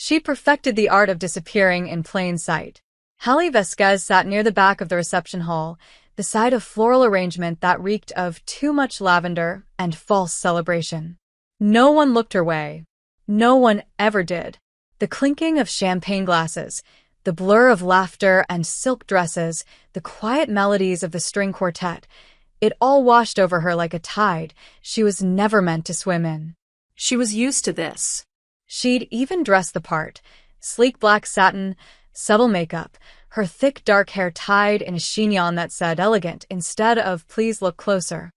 She perfected the art of disappearing in plain sight. Hallie Vasquez sat near the back of the reception hall, beside a floral arrangement that reeked of too much lavender and false celebration. No one looked her way. No one ever did. The clinking of champagne glasses, the blur of laughter and silk dresses, the quiet melodies of the string quartet, it all washed over her like a tide she was never meant to swim in. She was used to this. She'd even dressed the part, sleek black satin, subtle makeup, her thick dark hair tied in a chignon that said elegant instead of please look closer.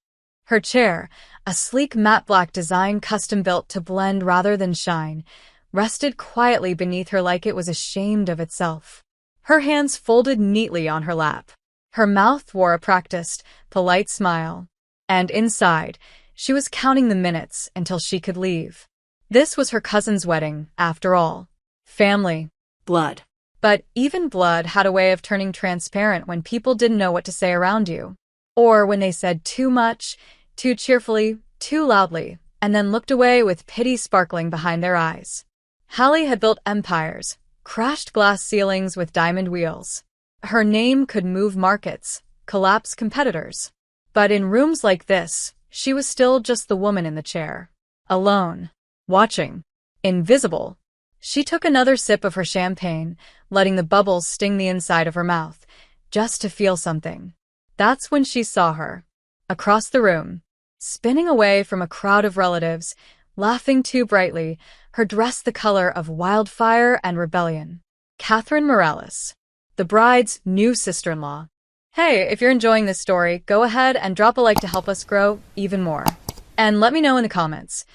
Her chair, a sleek matte black design custom-built to blend rather than shine, rested quietly beneath her like it was ashamed of itself. Her hands folded neatly on her lap. Her mouth wore a practiced, polite smile. And inside, she was counting the minutes until she could leave. This was her cousin's wedding, after all. Family. Blood. But even blood had a way of turning transparent when people didn't know what to say around you. Or when they said too much, too cheerfully, too loudly, and then looked away with pity sparkling behind their eyes. Hallie had built empires, crashed glass ceilings with diamond wheels. Her name could move markets, collapse competitors. But in rooms like this, she was still just the woman in the chair. Alone. Watching. Invisible. She took another sip of her champagne, letting the bubbles sting the inside of her mouth, just to feel something. That's when she saw her. Across the room. Spinning away from a crowd of relatives, laughing too brightly, her dress the color of wildfire and rebellion. Catherine Morales. The bride's new sister-in-law. Hey, if you're enjoying this story, go ahead and drop a like to help us grow even more. And let me know in the comments,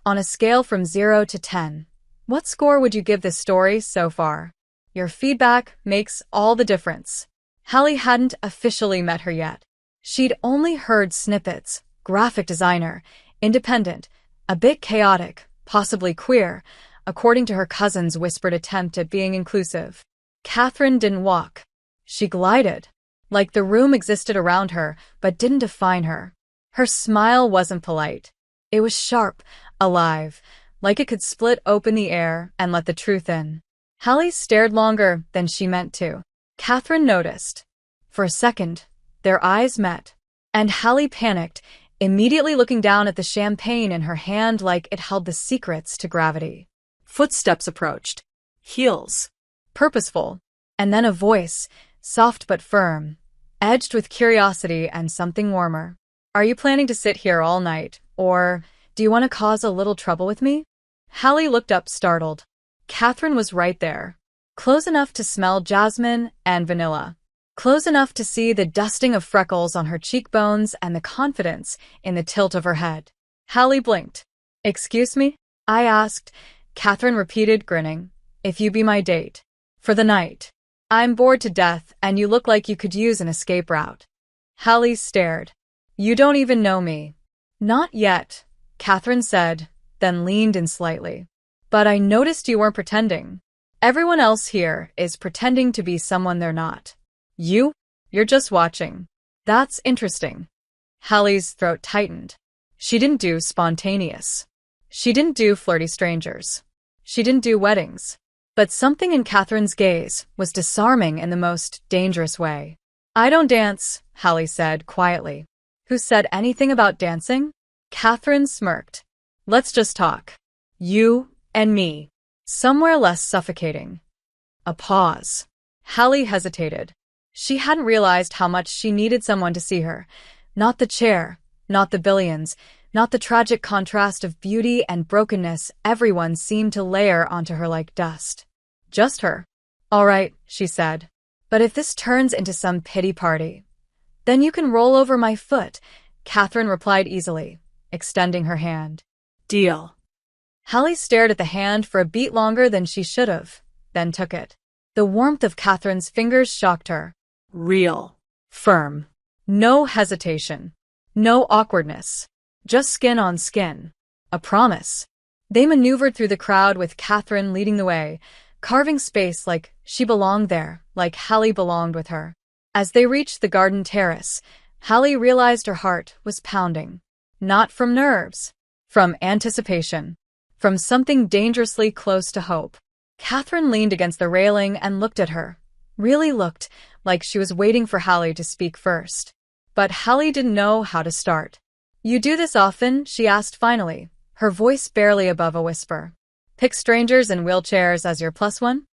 on a scale from 0 to 10, what score would you give this story so far? Your feedback makes all the difference. Hallie hadn't officially met her yet. She'd only heard snippets, graphic designer, independent, a bit chaotic, possibly queer, according to her cousin's whispered attempt at being inclusive. Catherine didn't walk. She glided, like the room existed around her but didn't define her. Her smile wasn't polite. It was sharp, alive, like it could split open the air and let the truth in. Hallie stared longer than she meant to. Catherine noticed. For a second, their eyes met, and Hallie panicked, immediately looking down at the champagne in her hand like it held the secrets to gravity. Footsteps approached. Heels. Purposeful. And then a voice, soft but firm, edged with curiosity and something warmer. Are you planning to sit here all night, or do you want to cause a little trouble with me? Hallie looked up startled. Catherine was right there. Close enough to smell jasmine and vanilla. Close enough to see the dusting of freckles on her cheekbones and the confidence in the tilt of her head. Hallie blinked. Excuse me? I asked. Catherine repeated, grinning. If you be my date. For the night. I'm bored to death and you look like you could use an escape route. Hallie stared. You don't even know me. Not yet, Catherine said, then leaned in slightly. But I noticed you weren't pretending. Everyone else here is pretending to be someone they're not. You're just watching. That's interesting. Hallie's throat tightened. She didn't do spontaneous. She didn't do flirty strangers. She didn't do weddings. But something in Catherine's gaze was disarming in the most dangerous way. I don't dance, Hallie said quietly. Who said anything about dancing? Catherine smirked. Let's just talk. You and me. Somewhere less suffocating. A pause. Hallie hesitated. She hadn't realized how much she needed someone to see her. Not the chair, not the billions, not the tragic contrast of beauty and brokenness everyone seemed to layer onto her like dust. Just her. All right, she said. But if this turns into some pity party, then you can roll over my foot, Catherine replied easily, extending her hand. Deal. Hallie stared at the hand for a beat longer than she should have, then took it. The warmth of Catherine's fingers shocked her. Real. Firm. No hesitation. No awkwardness. Just skin on skin. A promise. They maneuvered through the crowd with Catherine leading the way, carving space like she belonged there, like Hallie belonged with her. As they reached the garden terrace, Hallie realized her heart was pounding. Not from nerves. From anticipation. From something dangerously close to hope. Catherine leaned against the railing and looked at her. Really looked like she was waiting for Hallie to speak first. But Hallie didn't know how to start. "You do this often?" she asked finally, her voice barely above a whisper. "Pick strangers in wheelchairs as your plus one?"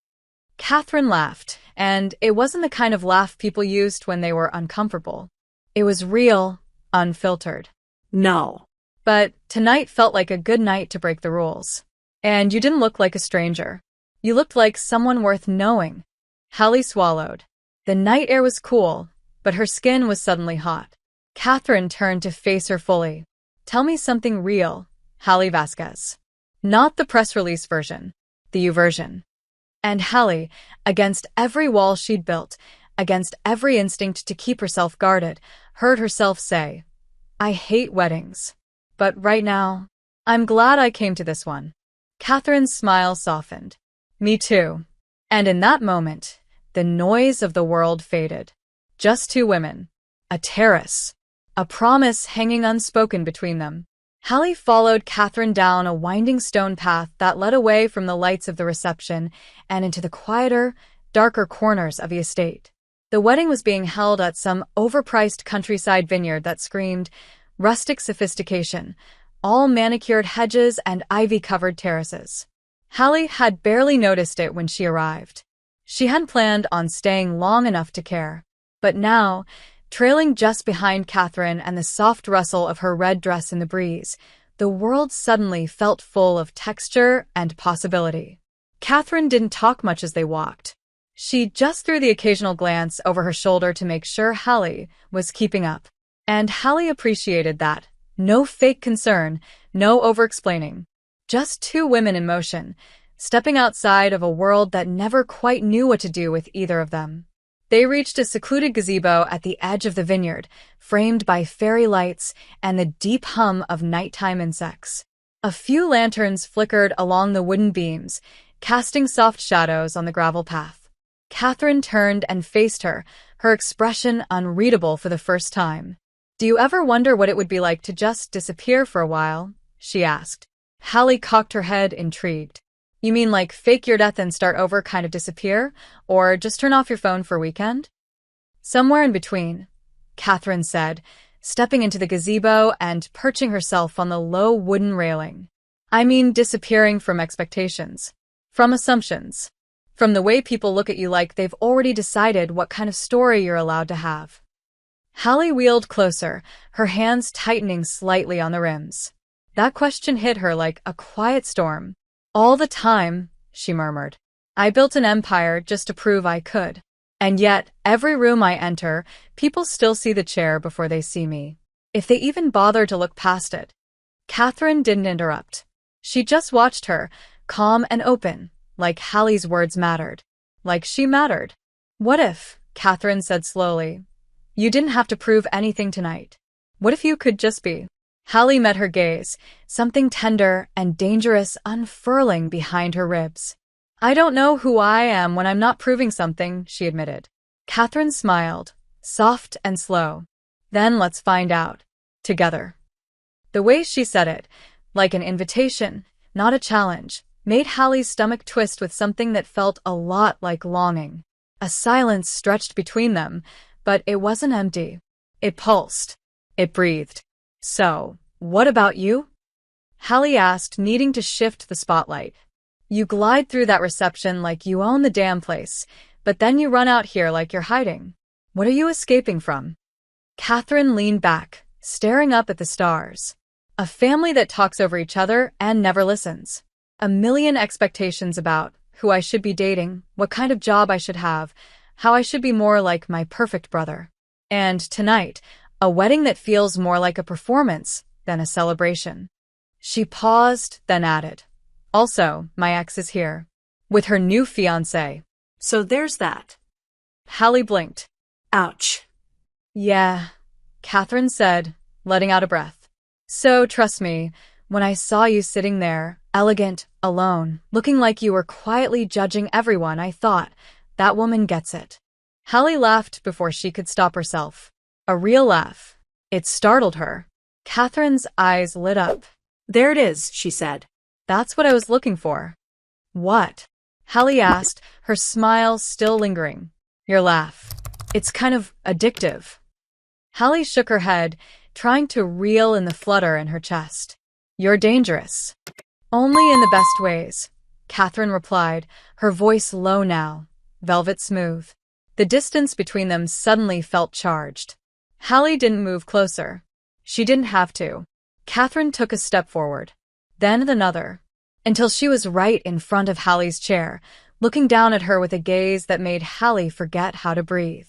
Catherine laughed, and it wasn't the kind of laugh people used when they were uncomfortable. It was real, unfiltered. No. But tonight felt like a good night to break the rules. And you didn't look like a stranger. You looked like someone worth knowing. Hallie swallowed. The night air was cool, but her skin was suddenly hot. Catherine turned to face her fully. "Tell me something real, Hallie Vasquez. Not the press release version, the you version." And Hallie, against every wall she'd built, against every instinct to keep herself guarded, heard herself say, "I hate weddings. But right now, I'm glad I came to this one." Catherine's smile softened. "Me too." And in that moment, the noise of the world faded. Just two women, a terrace, a promise hanging unspoken between them. Hallie followed Catherine down a winding stone path that led away from the lights of the reception and into the quieter, darker corners of the estate. The wedding was being held at some overpriced countryside vineyard that screamed rustic sophistication, all manicured hedges and ivy-covered terraces. Hallie had barely noticed it when she arrived. She hadn't planned on staying long enough to care. But now, trailing just behind Catherine and the soft rustle of her red dress in the breeze, the world suddenly felt full of texture and possibility. Catherine didn't talk much as they walked. She just threw the occasional glance over her shoulder to make sure Hallie was keeping up. And Hallie appreciated that. No fake concern, no over-explaining. Just two women in motion, stepping outside of a world that never quite knew what to do with either of them. They reached a secluded gazebo at the edge of the vineyard, framed by fairy lights and the deep hum of nighttime insects. A few lanterns flickered along the wooden beams, casting soft shadows on the gravel path. Catherine turned and faced her, her expression unreadable for the first time. "Do you ever wonder what it would be like to just disappear for a while?" she asked. Hallie cocked her head, intrigued. "You mean like fake your death and start over kind of disappear? Or just turn off your phone for a weekend?" "Somewhere in between," Catherine said, stepping into the gazebo and perching herself on the low wooden railing. "I mean disappearing from expectations, from assumptions, from the way people look at you like they've already decided what kind of story you're allowed to have." Hallie wheeled closer, her hands tightening slightly on the rims. That question hit her like a quiet storm. "All the time," she murmured. "I built an empire just to prove I could. And yet, every room I enter, people still see the chair before they see me. If they even bother to look past it." Catherine didn't interrupt. She just watched her, calm and open, like Hallie's words mattered. Like she mattered. "What if," Catherine said slowly, "you didn't have to prove anything tonight? What if you could just be?" Hallie met her gaze, something tender and dangerous unfurling behind her ribs. "I don't know who I am when I'm not proving something," she admitted. Catherine smiled, soft and slow. "Then let's find out. Together." The way she said it, like an invitation, not a challenge, made Hallie's stomach twist with something that felt a lot like longing. A silence stretched between them, but it wasn't empty. It pulsed. It breathed. "So, what about you?" Hallie asked, needing to shift the spotlight. "You glide through that reception like you own the damn place, but then you run out here like you're hiding. What are you escaping from?" Catherine leaned back, staring up at the stars. A family that talks over each other and never listens. A million expectations about who I should be dating, what kind of job I should have, how I should be more like my perfect brother. And tonight, a wedding that feels more like a performance than a celebration. She paused, then added, "Also, my ex is here. With her new fiancé." So there's that. Hallie blinked. Ouch. "Yeah," Catherine said, letting out a breath. "So, trust me, when I saw you sitting there, elegant, alone, looking like you were quietly judging everyone, I thought, that woman gets it." Hallie laughed before she could stop herself. A real laugh. It startled her. Catherine's eyes lit up. "There it is," she said. "That's what I was looking for." "What?" Hallie asked, her smile still lingering. Your laugh. It's kind of addictive. Hallie shook her head, trying to reel in the flutter in her chest. You're dangerous. Only in the best ways, Catherine replied, her voice low now, velvet smooth. The distance between them suddenly felt charged. Hallie didn't move closer. She didn't have to. Catherine took a step forward, then another, until she was right in front of Hallie's chair, looking down at her with a gaze that made Hallie forget how to breathe.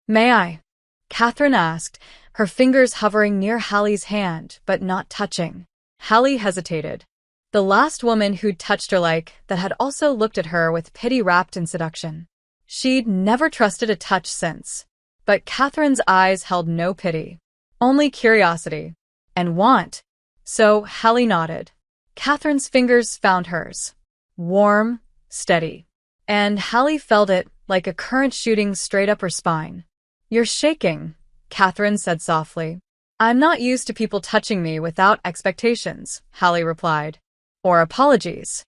May I? Catherine asked, her fingers hovering near Hallie's hand, but not touching. Hallie hesitated. The last woman who'd touched her like that had also looked at her with pity wrapped in seduction. She'd never trusted a touch since. But Catherine's eyes held no pity, only curiosity and want. So Hallie nodded. Catherine's fingers found hers, warm, steady, and Hallie felt it like a current shooting straight up her spine. You're shaking, Catherine said softly. I'm not used to people touching me without expectations, Hallie replied. Or apologies.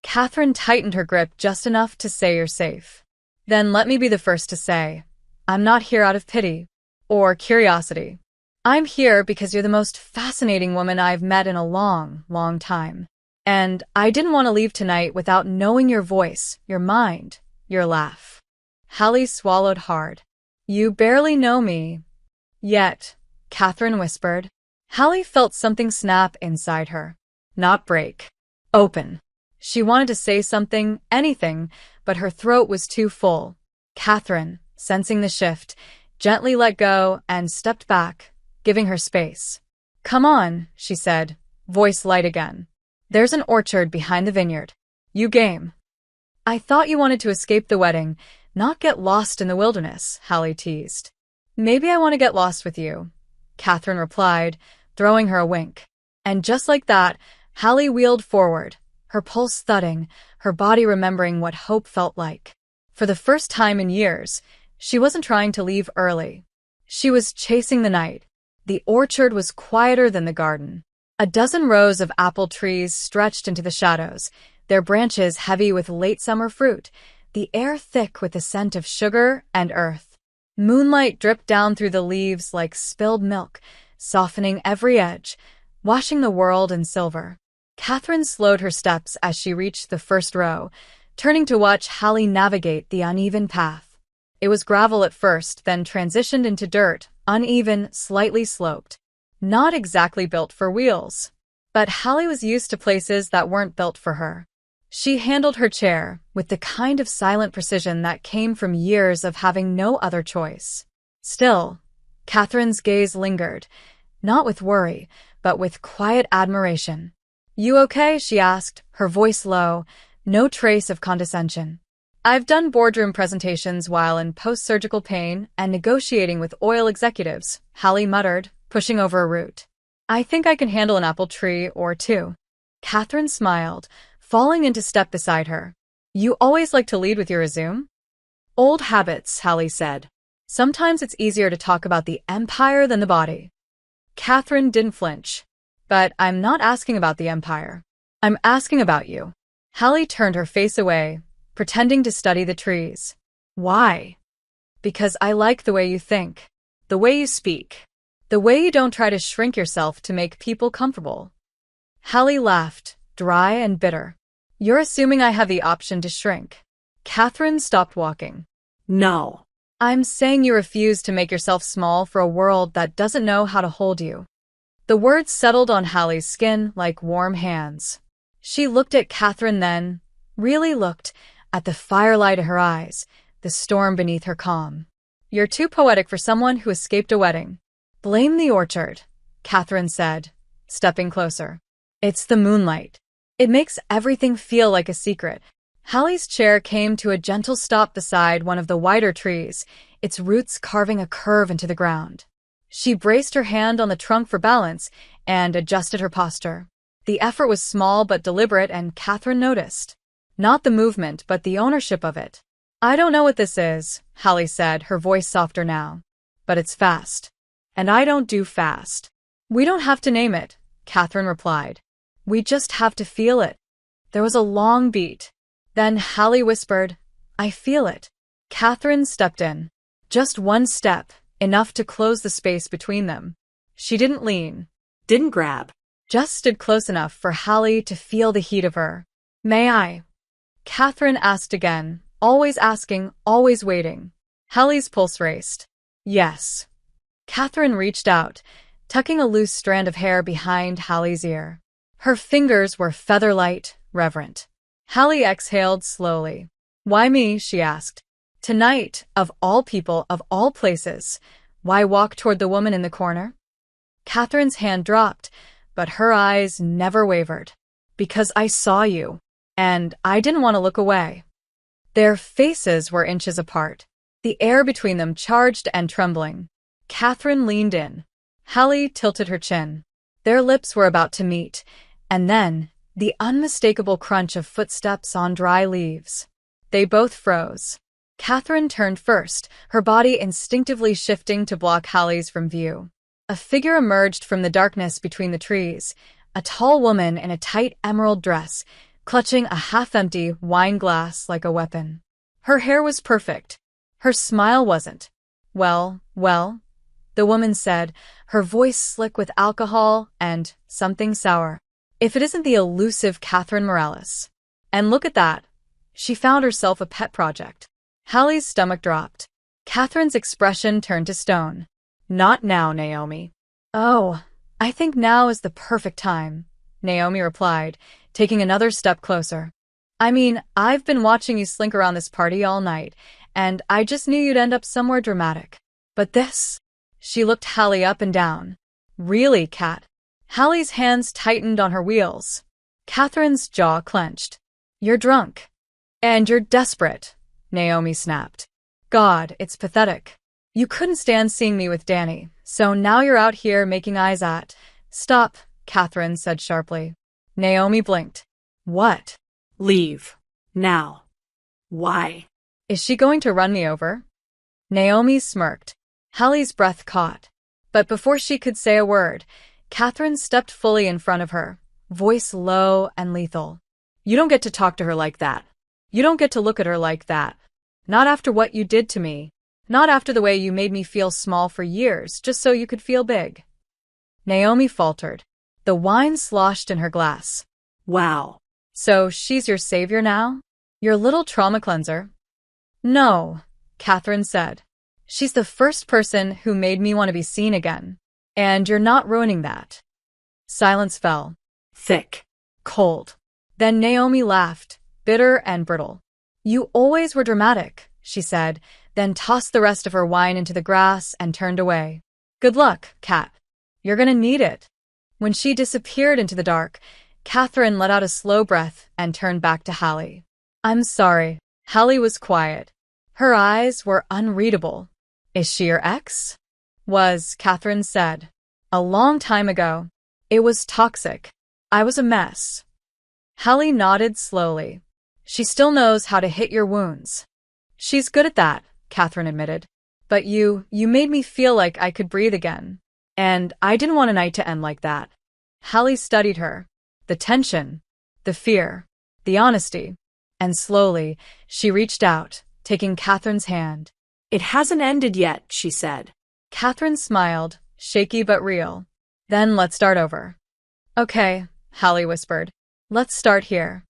Catherine tightened her grip just enough to say you're safe. Then let me be the first to say, I'm not here out of pity or curiosity. I'm here because you're the most fascinating woman I've met in a long, long time. And I didn't want to leave tonight without knowing your voice, your mind, your laugh. Hallie swallowed hard. You barely know me. Yet, Catherine whispered. Hallie felt something snap inside her. Not break. Open. She wanted to say something, anything, but her throat was too full. Catherine, sensing the shift, gently let go and stepped back, giving her space. Come on, she said, voice light again. There's an orchard behind the vineyard. You game? I thought you wanted to escape the wedding, not get lost in the wilderness, Hallie teased. Maybe I want to get lost with you, Catherine replied, throwing her a wink. And just like that, Hallie wheeled forward, her pulse thudding, her body remembering what hope felt like. For the first time in years, she wasn't trying to leave early. She was chasing the night. The orchard was quieter than the garden. A dozen rows of apple trees stretched into the shadows, their branches heavy with late summer fruit, the air thick with the scent of sugar and earth. Moonlight dripped down through the leaves like spilled milk, softening every edge, washing the world in silver. Catherine slowed her steps as she reached the first row, turning to watch Hallie navigate the uneven path. It was gravel at first, then transitioned into dirt, uneven, slightly sloped. Not exactly built for wheels. But Hallie was used to places that weren't built for her. She handled her chair with the kind of silent precision that came from years of having no other choice. Still, Catherine's gaze lingered, not with worry, but with quiet admiration. You okay? She asked, her voice low, no trace of condescension. I've done boardroom presentations while in post-surgical pain and negotiating with oil executives, Hallie muttered, pushing over a root. I think I can handle an apple tree or two. Catherine smiled, falling into step beside her. You always like to lead with your resume? Old habits, Hallie said. Sometimes it's easier to talk about the empire than the body. Catherine didn't flinch. But I'm not asking about the empire. I'm asking about you. Hallie turned her face away, pretending to study the trees. Why? Because I like the way you think, the way you speak, the way you don't try to shrink yourself to make people comfortable. Hallie laughed, dry and bitter. You're assuming I have the option to shrink. Catherine stopped walking. No. I'm saying you refuse to make yourself small for a world that doesn't know how to hold you. The words settled on Hallie's skin like warm hands. She looked at Catherine then, really looked, at the firelight in her eyes, the storm beneath her calm. You're too poetic for someone who escaped a wedding. Blame the orchard, Catherine said, stepping closer. It's the moonlight. It makes everything feel like a secret. Hallie's chair came to a gentle stop beside one of the wider trees, its roots carving a curve into the ground. She braced her hand on the trunk for balance and adjusted her posture. The effort was small but deliberate, and Catherine noticed. Not the movement, but the ownership of it. I don't know what this is, Hallie said, her voice softer now. But it's fast. And I don't do fast. We don't have to name it, Catherine replied. We just have to feel it. There was a long beat. Then Hallie whispered, "I feel it." Catherine stepped in. Just one step, enough to close the space between them. She didn't lean, Didn't grab. just stood close enough for Hallie to feel the heat of her. "May I?" Catherine asked again, always asking, always waiting. Hallie's pulse raced. Yes. Catherine reached out, tucking a loose strand of hair behind Hallie's ear. Her fingers were feather-light, reverent. Hallie exhaled slowly. "Why me?" she asked. "Tonight, of all people, of all places, why walk toward the woman in the corner?" Catherine's hand dropped, but her eyes never wavered. "Because I saw you, and I didn't want to look away." Their faces were inches apart, the air between them charged and trembling. Catherine leaned in. Hallie tilted her chin. Their lips were about to meet, and then the unmistakable crunch of footsteps on dry leaves. They both froze. Catherine turned first, her body instinctively shifting to block Hallie's from view. A figure emerged from the darkness between the trees, a tall woman in a tight emerald dress, clutching a half-empty wine glass like a weapon. Her hair was perfect. Her smile wasn't. "Well, the woman said, her voice slick with alcohol and something sour. "If it isn't the elusive Catherine Morales. And look at that. She found herself a pet project." Hallie's stomach dropped. Catherine's expression turned to stone. "Not now, Naomi." "Oh, I think now is the perfect time," Naomi replied, taking another step closer. "I mean, I've been watching you slink around this party all night, and I just knew you'd end up somewhere dramatic. But this..." She looked Hallie up and down. "Really, Cat?" Hallie's hands tightened on her wheels. Catherine's jaw clenched. "You're drunk. And you're desperate," Naomi snapped. "God, it's pathetic. You couldn't stand seeing me with Danny, so now you're out here making eyes at..." "Stop," Catherine said sharply. Naomi blinked. "What?" Leave. Now. Why? "Is she going to run me over?" Naomi smirked. Hallie's breath caught. But before she could say a word, Catherine stepped fully in front of her, voice low and lethal. "You don't get to talk to her like that. You don't get to look at her like that. Not after what you did to me. Not after the way you made me feel small for years, just so you could feel big." Naomi faltered. The wine sloshed in her glass. Wow. "So she's your savior now? Your little trauma cleanser?" "No," Catherine said. "She's the first person who made me want to be seen again. And you're not ruining that." Silence fell. Thick. Cold. Then Naomi laughed, bitter and brittle. "You always were dramatic," she said, then tossed the rest of her wine into the grass and turned away. "Good luck, Cat. You're gonna need it." When she disappeared into the dark, Catherine let out a slow breath and turned back to Hallie. "I'm sorry." Hallie was quiet. Her eyes were unreadable. "Is she your ex?" "Was," Catherine said. "A long time ago. It was toxic. I was a mess." Hallie nodded slowly. "She still knows how to hit your wounds." "She's good at that," Catherine admitted. "But you made me feel like I could breathe again. And I didn't want a night to end like that." Hallie studied her. The tension, the fear, the honesty. And slowly, she reached out, taking Catherine's hand. "It hasn't ended yet," she said. Catherine smiled, shaky but real. "Then let's start over." "Okay," Hallie whispered. "Let's start here."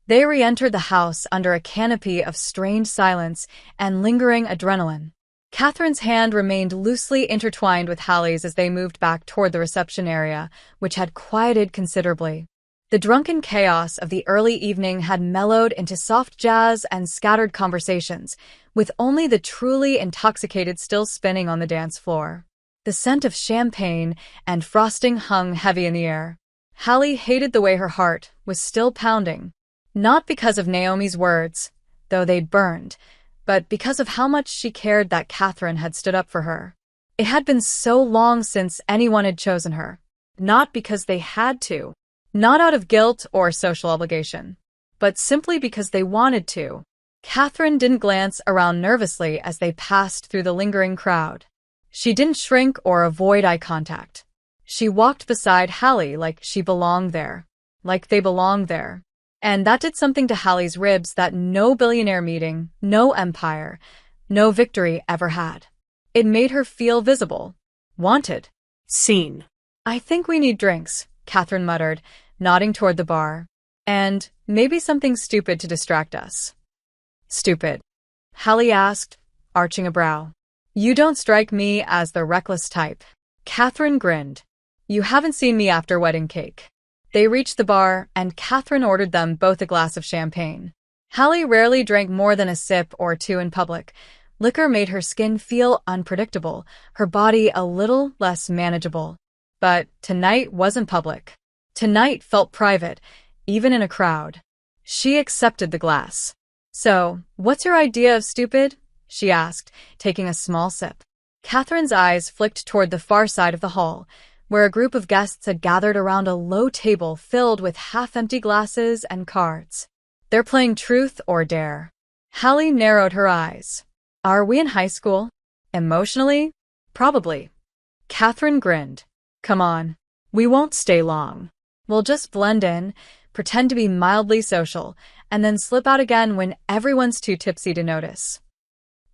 They re-entered the house under a canopy of strained silence and lingering adrenaline. Catherine's hand remained loosely intertwined with Hallie's as they moved back toward the reception area, which had quieted considerably. The drunken chaos of the early evening had mellowed into soft jazz and scattered conversations, with only the truly intoxicated still spinning on the dance floor. The scent of champagne and frosting hung heavy in the air. Hallie hated the way her heart was still pounding. Not because of Naomi's words, though they'd burned, but because of how much she cared that Catherine had stood up for her. It had been so long since anyone had chosen her. Not because they had to. Not out of guilt or social obligation. But simply because they wanted to. Catherine didn't glance around nervously as they passed through the lingering crowd. She didn't shrink or avoid eye contact. She walked beside Hallie like she belonged there. Like they belonged there. And that did something to Hallie's ribs that no billionaire meeting, no empire, no victory ever had. It made her feel visible, wanted. Scene. I think we need drinks, Catherine muttered, nodding toward the bar. And maybe something stupid to distract us. Stupid? Hallie asked, arching a brow. You don't strike me as the reckless type. Catherine grinned. You haven't seen me after wedding cake. They reached the bar, and Catherine ordered them both a glass of champagne. Hallie rarely drank more than a sip or two in public. Liquor made her skin feel unpredictable, her body a little less manageable. But tonight wasn't public. Tonight felt private, even in a crowd. She accepted the glass. So, what's your idea of stupid? She asked, taking a small sip. Catherine's eyes flicked toward the far side of the hall, where a group of guests had gathered around a low table filled with half-empty glasses and cards. They're playing truth or dare. Hallie narrowed her eyes. Are we in high school? Emotionally? Probably. Catherine grinned. Come on. We won't stay long. We'll just blend in, pretend to be mildly social, and then slip out again when everyone's too tipsy to notice.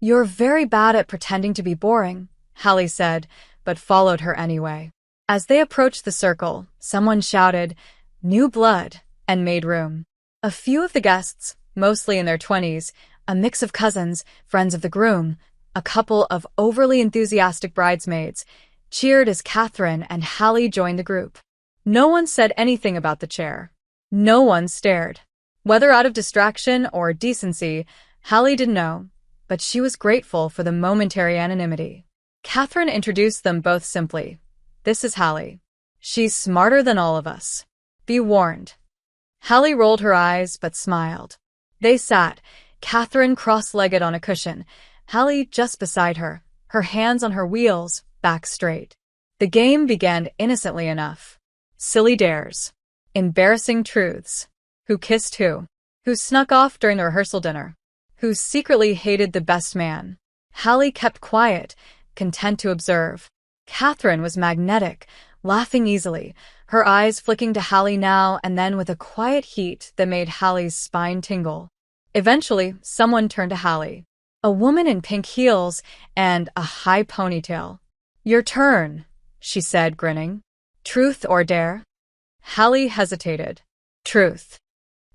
You're very bad at pretending to be boring, Hallie said, but followed her anyway. As they approached the circle, someone shouted, "New blood," and made room. A few of the guests, mostly in their 20s, a mix of cousins, friends of the groom, a couple of overly enthusiastic bridesmaids, cheered as Catherine and Hallie joined the group. No one said anything about the chair. No one stared. Whether out of distraction or decency, Hallie didn't know, but she was grateful for the momentary anonymity. Catherine introduced them both simply. This is Hallie. She's smarter than all of us. Be warned. Hallie rolled her eyes but smiled. They sat, Catherine cross-legged on a cushion, Hallie just beside her, her hands on her wheels, back straight. The game began innocently enough. Silly dares. Embarrassing truths. Who kissed who? Who snuck off during the rehearsal dinner? Who secretly hated the best man? Hallie kept quiet, content to observe. Catherine was magnetic, laughing easily, her eyes flicking to Hallie now and then with a quiet heat that made Hallie's spine tingle. Eventually, someone turned to Hallie. A woman in pink heels and a high ponytail. Your turn, she said, grinning. Truth or dare? Hallie hesitated. Truth.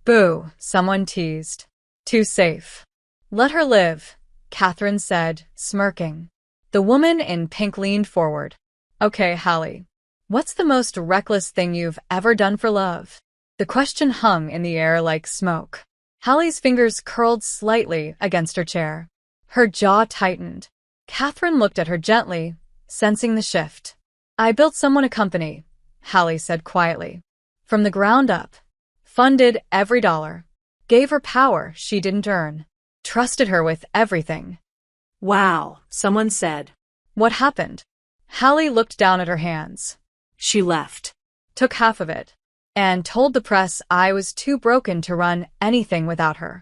Boo, someone teased. Too safe. Let her live, Catherine said, smirking. The woman in pink leaned forward. Okay, Hallie. What's the most reckless thing you've ever done for love? The question hung in the air like smoke. Hallie's fingers curled slightly against her chair. Her jaw tightened. Catherine looked at her gently, sensing the shift. I built someone a company, Hallie said quietly. From the ground up. Funded every dollar. Gave her power she didn't earn. Trusted her with everything. Wow, someone said. What happened? Hallie looked down at her hands. She left. Took half of it. And told the press I was too broken to run anything without her.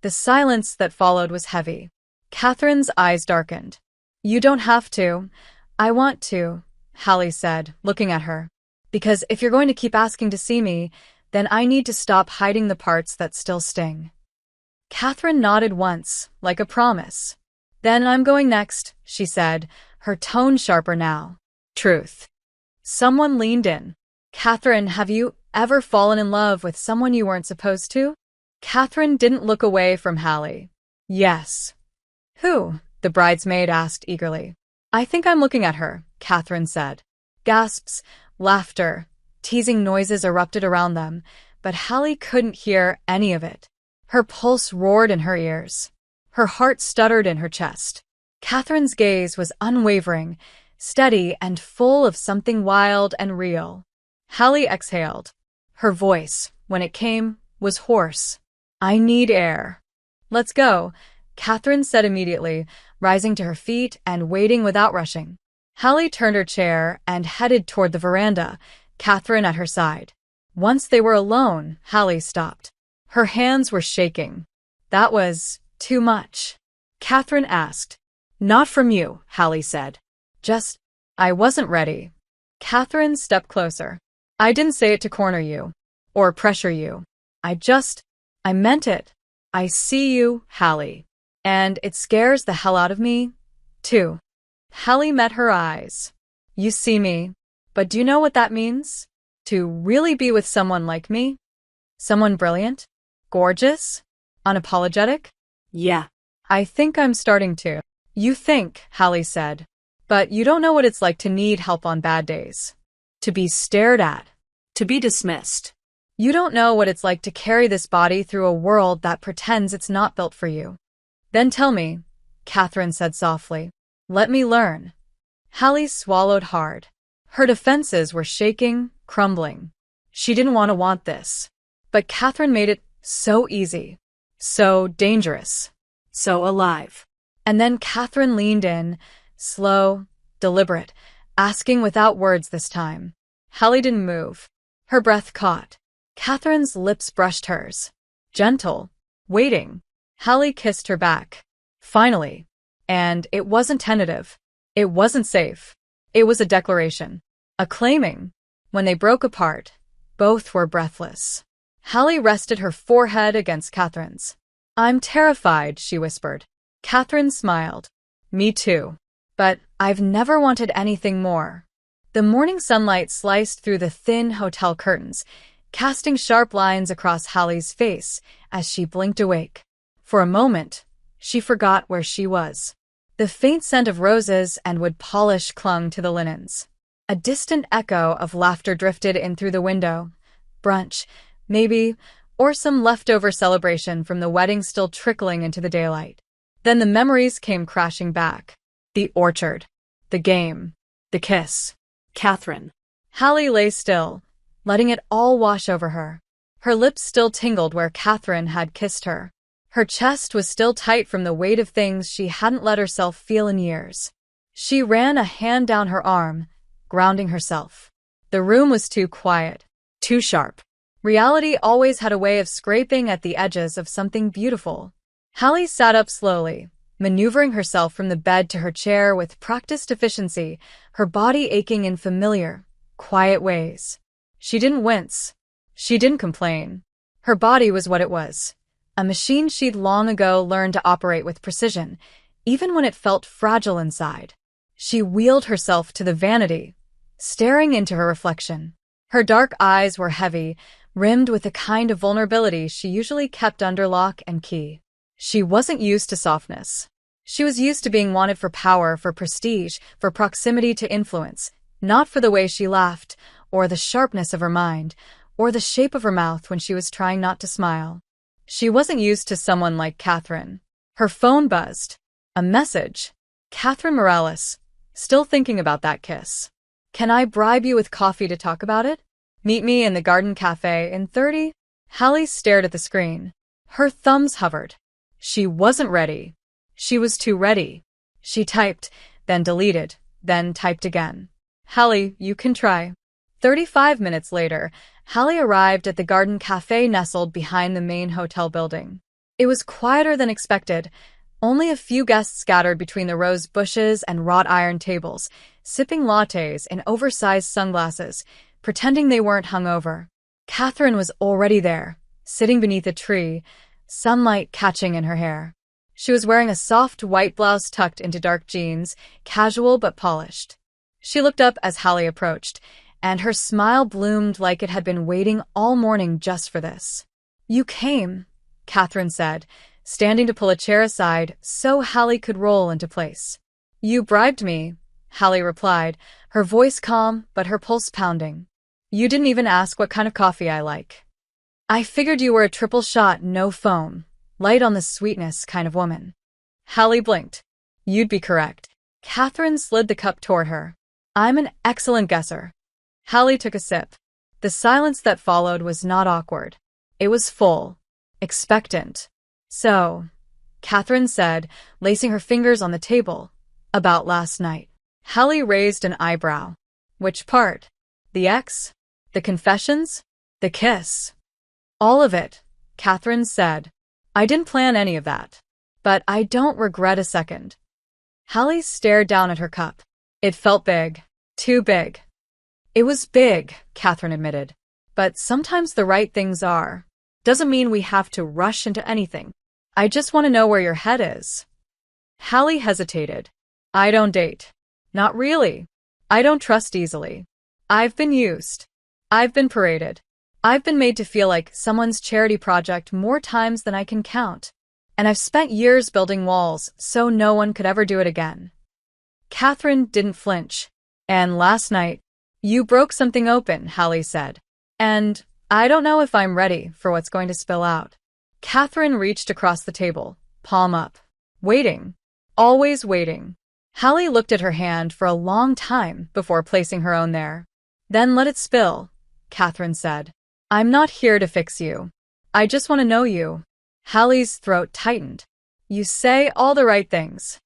The silence that followed was heavy. Catherine's eyes darkened. You don't have to. I want to, Hallie said, looking at her. Because if you're going to keep asking to see me, then I need to stop hiding the parts that still sting. Catherine nodded once, like a promise. Then I'm going next, she said, her tone sharper now. Truth. Someone leaned in. Catherine, have you ever fallen in love with someone you weren't supposed to? Catherine didn't look away from Hallie. Yes. Who? The bridesmaid asked eagerly. I think I'm looking at her, Catherine said. Gasps, laughter, teasing noises erupted around them, but Hallie couldn't hear any of it. Her pulse roared in her ears. Her heart stuttered in her chest. Catherine's gaze was unwavering, steady and full of something wild and real. Hallie exhaled. Her voice, when it came, was hoarse. I need air. Let's go, Catherine said immediately, rising to her feet and waiting without rushing. Hallie turned her chair and headed toward the veranda, Catherine at her side. Once they were alone, Hallie stopped. Her hands were shaking. That was too much. Catherine asked. Not from you, Hallie said. Just, I wasn't ready. Catherine stepped closer. I didn't say it to corner you. Or pressure you. I meant it. I see you, Hallie. And it scares the hell out of me, too. Hallie met her eyes. You see me, but do you know what that means? To really be with someone like me? Someone brilliant? Gorgeous? Unapologetic? Yeah. I think I'm starting to. You think, Hallie said. But you don't know what it's like to need help on bad days. To be stared at. To be dismissed. You don't know what it's like to carry this body through a world that pretends it's not built for you. Then tell me, Catherine said softly. Let me learn. Hallie swallowed hard. Her defenses were shaking, crumbling. She didn't want this. But Catherine made it so easy. So dangerous. So alive. And then Catherine leaned in, slow, deliberate, asking without words this time. Hallie didn't move. Her breath caught. Catherine's lips brushed hers. Gentle, waiting. Hallie kissed her back. Finally. And it wasn't tentative. It wasn't safe. It was a declaration. A claiming. When they broke apart, both were breathless. Hallie rested her forehead against Catherine's. I'm terrified, she whispered. Catherine smiled. Me too. But I've never wanted anything more. The morning sunlight sliced through the thin hotel curtains, casting sharp lines across Hallie's face as she blinked awake. For a moment, she forgot where she was. The faint scent of roses and wood polish clung to the linens. A distant echo of laughter drifted in through the window. Brunch, maybe, or some leftover celebration from the wedding still trickling into the daylight. Then the memories came crashing back. The orchard. The game. The kiss. Catherine. Hallie lay still, letting it all wash over her. Her lips still tingled where Catherine had kissed her. Her chest was still tight from the weight of things she hadn't let herself feel in years. She ran a hand down her arm, grounding herself. The room was too quiet, too sharp. Reality always had a way of scraping at the edges of something beautiful. Hallie sat up slowly, maneuvering herself from the bed to her chair with practiced efficiency, her body aching in familiar, quiet ways. She didn't wince. She didn't complain. Her body was what it was. A machine she'd long ago learned to operate with precision, even when it felt fragile inside. She wheeled herself to the vanity, staring into her reflection. Her dark eyes were heavy, rimmed with the kind of vulnerability she usually kept under lock and key. She wasn't used to softness. She was used to being wanted for power, for prestige, for proximity to influence, not for the way she laughed, or the sharpness of her mind, or the shape of her mouth when she was trying not to smile. She wasn't used to someone like Catherine. Her phone buzzed. A message. Catherine Morales. Still thinking about that kiss. Can I bribe you with coffee to talk about it? Meet me in the Garden Cafe in 30? Hallie stared at the screen. Her thumbs hovered. She wasn't ready. She was too ready. She typed, then deleted, then typed again. Hallie, you can try. 35 minutes later, Hallie arrived at the Garden Cafe nestled behind the main hotel building. It was quieter than expected, only a few guests scattered between the rose bushes and wrought iron tables, sipping lattes in oversized sunglasses, pretending they weren't hungover. Catherine was already there, sitting beneath a tree, sunlight catching in her hair. She was wearing a soft white blouse tucked into dark jeans, casual but polished. She looked up as Hallie approached, and her smile bloomed like it had been waiting all morning just for this. You came, Catherine said, standing to pull a chair aside so Hallie could roll into place. You bribed me, Hallie replied, her voice calm but her pulse pounding. You didn't even ask what kind of coffee I like. I figured you were a triple shot, no foam, light on the sweetness kind of woman. Hallie blinked. You'd be correct. Catherine slid the cup toward her. I'm an excellent guesser. Hallie took a sip. The silence that followed was not awkward. It was full, expectant. So, Catherine said, lacing her fingers on the table, about last night. Hallie raised an eyebrow. Which part? The ex? The confessions? The kiss? All of it, Catherine said. I didn't plan any of that. But I don't regret a second. Hallie stared down at her cup. It felt big. Too big. It was big, Catherine admitted. But sometimes the right things are. Doesn't mean we have to rush into anything. I just want to know where your head is. Hallie hesitated. I don't date. Not really. I don't trust easily. I've been used. I've been paraded. I've been made to feel like someone's charity project more times than I can count. And I've spent years building walls so no one could ever do it again. Catherine didn't flinch. And last night, you broke something open, Hallie said. And I don't know if I'm ready for what's going to spill out. Catherine reached across the table, palm up. Waiting. Always waiting. Hallie looked at her hand for a long time before placing her own there. Then let it spill, Catherine said. I'm not here to fix you. I just want to know you. Hallie's throat tightened. You say all the right things.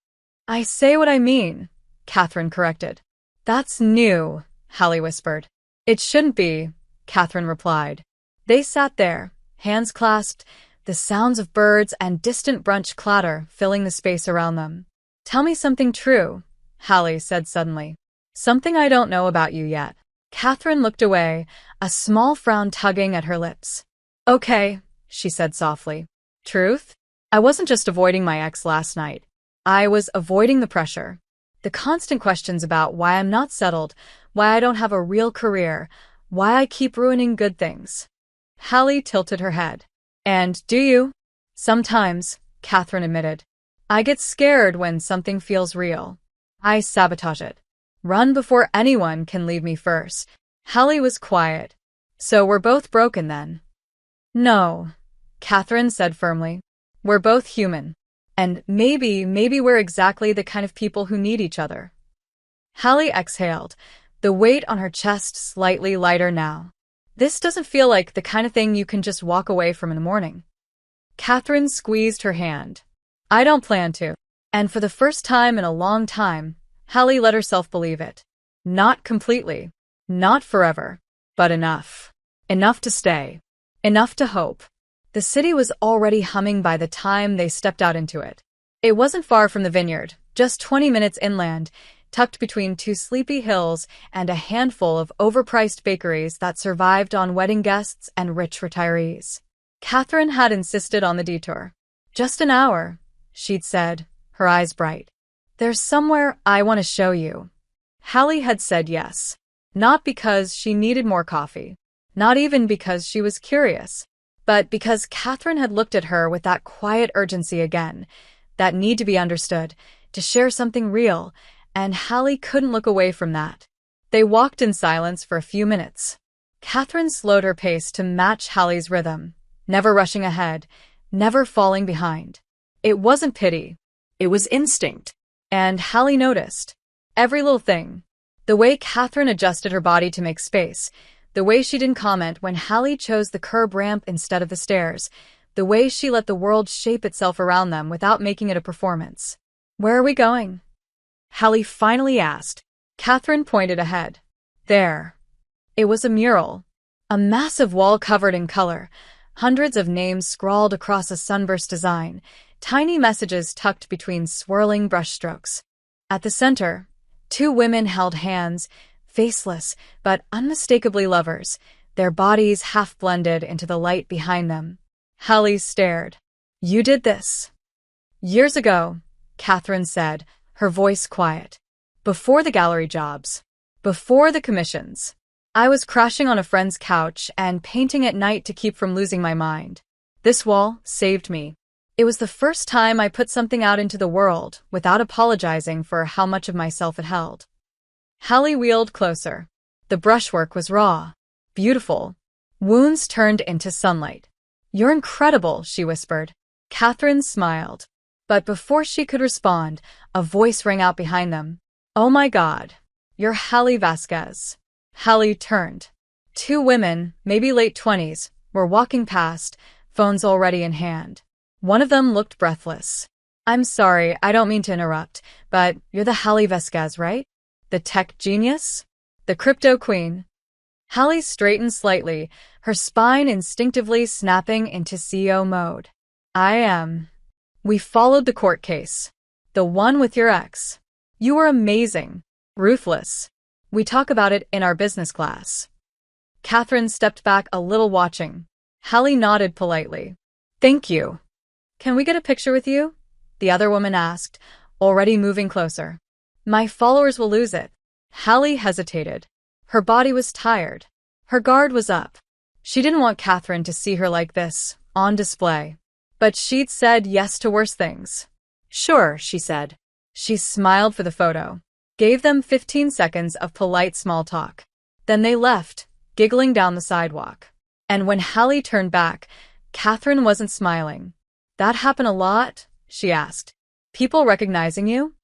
I say what I mean, Catherine corrected. That's new, Hallie whispered. It shouldn't be, Catherine replied. They sat there, hands clasped, the sounds of birds and distant brunch clatter filling the space around them. Tell me something true, Hallie said suddenly. Something I don't know about you yet. Catherine looked away, a small frown tugging at her lips. Okay, she said softly. Truth? I wasn't just avoiding my ex last night. I was avoiding the pressure. The constant questions about why I'm not settled, why I don't have a real career, why I keep ruining good things. Hallie tilted her head. And do you? Sometimes, Catherine admitted. I get scared when something feels real. I sabotage it. Run before anyone can leave me first. Hallie was quiet. So we're both broken then? No, Catherine said firmly. We're both human. And maybe we're exactly the kind of people who need each other. Hallie exhaled, the weight on her chest slightly lighter now. This doesn't feel like the kind of thing you can just walk away from in the morning. Catherine squeezed her hand. I don't plan to. And for the first time in a long time, Hallie let herself believe it. Not completely. Not forever. But enough. Enough to stay. Enough to hope. The city was already humming by the time they stepped out into it. It wasn't far from the vineyard, just 20 minutes inland, tucked between two sleepy hills and a handful of overpriced bakeries that survived on wedding guests and rich retirees. Catherine had insisted on the detour. Just an hour, she'd said, her eyes bright. There's somewhere I want to show you. Hallie had said yes. Not because she needed more coffee. Not even because she was curious. But because Catherine had looked at her with that quiet urgency again, that need to be understood, to share something real, and Hallie couldn't look away from that. They walked in silence for a few minutes. Catherine slowed her pace to match Hallie's rhythm, never rushing ahead, never falling behind. It wasn't pity. It was instinct. And Hallie noticed. Every little thing. The way Catherine adjusted her body to make space, the way she didn't comment when Hallie chose the curb ramp instead of the stairs, the way she let the world shape itself around them without making it a performance. Where are we going? Hallie finally asked. Catherine pointed ahead. There. It was a mural. A massive wall covered in color, hundreds of names scrawled across a sunburst design, tiny messages tucked between swirling brushstrokes. At the center, two women held hands, faceless but unmistakably lovers, their bodies half blended into the light behind them. Hallie stared. You did this. Years ago, Catherine said, her voice quiet. Before the gallery jobs. Before the commissions. I was crashing on a friend's couch and painting at night to keep from losing my mind. This wall saved me. It was the first time I put something out into the world without apologizing for how much of myself it held. Hallie wheeled closer. The brushwork was raw. Beautiful. Wounds turned into sunlight. You're incredible, she whispered. Catherine smiled. But before she could respond, a voice rang out behind them. Oh my God. You're Hallie Vasquez. Hallie turned. Two women, maybe late 20s, were walking past, phones already in hand. One of them looked breathless. I'm sorry, I don't mean to interrupt, but you're the Hallie Vasquez, right? The tech genius? The crypto queen? Hallie straightened slightly, her spine instinctively snapping into CEO mode. I am. We followed the court case. The one with your ex. You were amazing. Ruthless. We talk about it in our business class. Catherine stepped back a little watching. Hallie nodded politely. Thank you. Can we get a picture with you? The other woman asked, already moving closer. My followers will lose it. Hallie hesitated. Her body was tired. Her guard was up. She didn't want Catherine to see her like this, on display. But she'd said yes to worse things. Sure, she said. She smiled for the photo, gave them 15 seconds of polite small talk. Then they left, giggling down the sidewalk. And when Hallie turned back, Catherine wasn't smiling. That happen a lot? She asked. People recognizing you?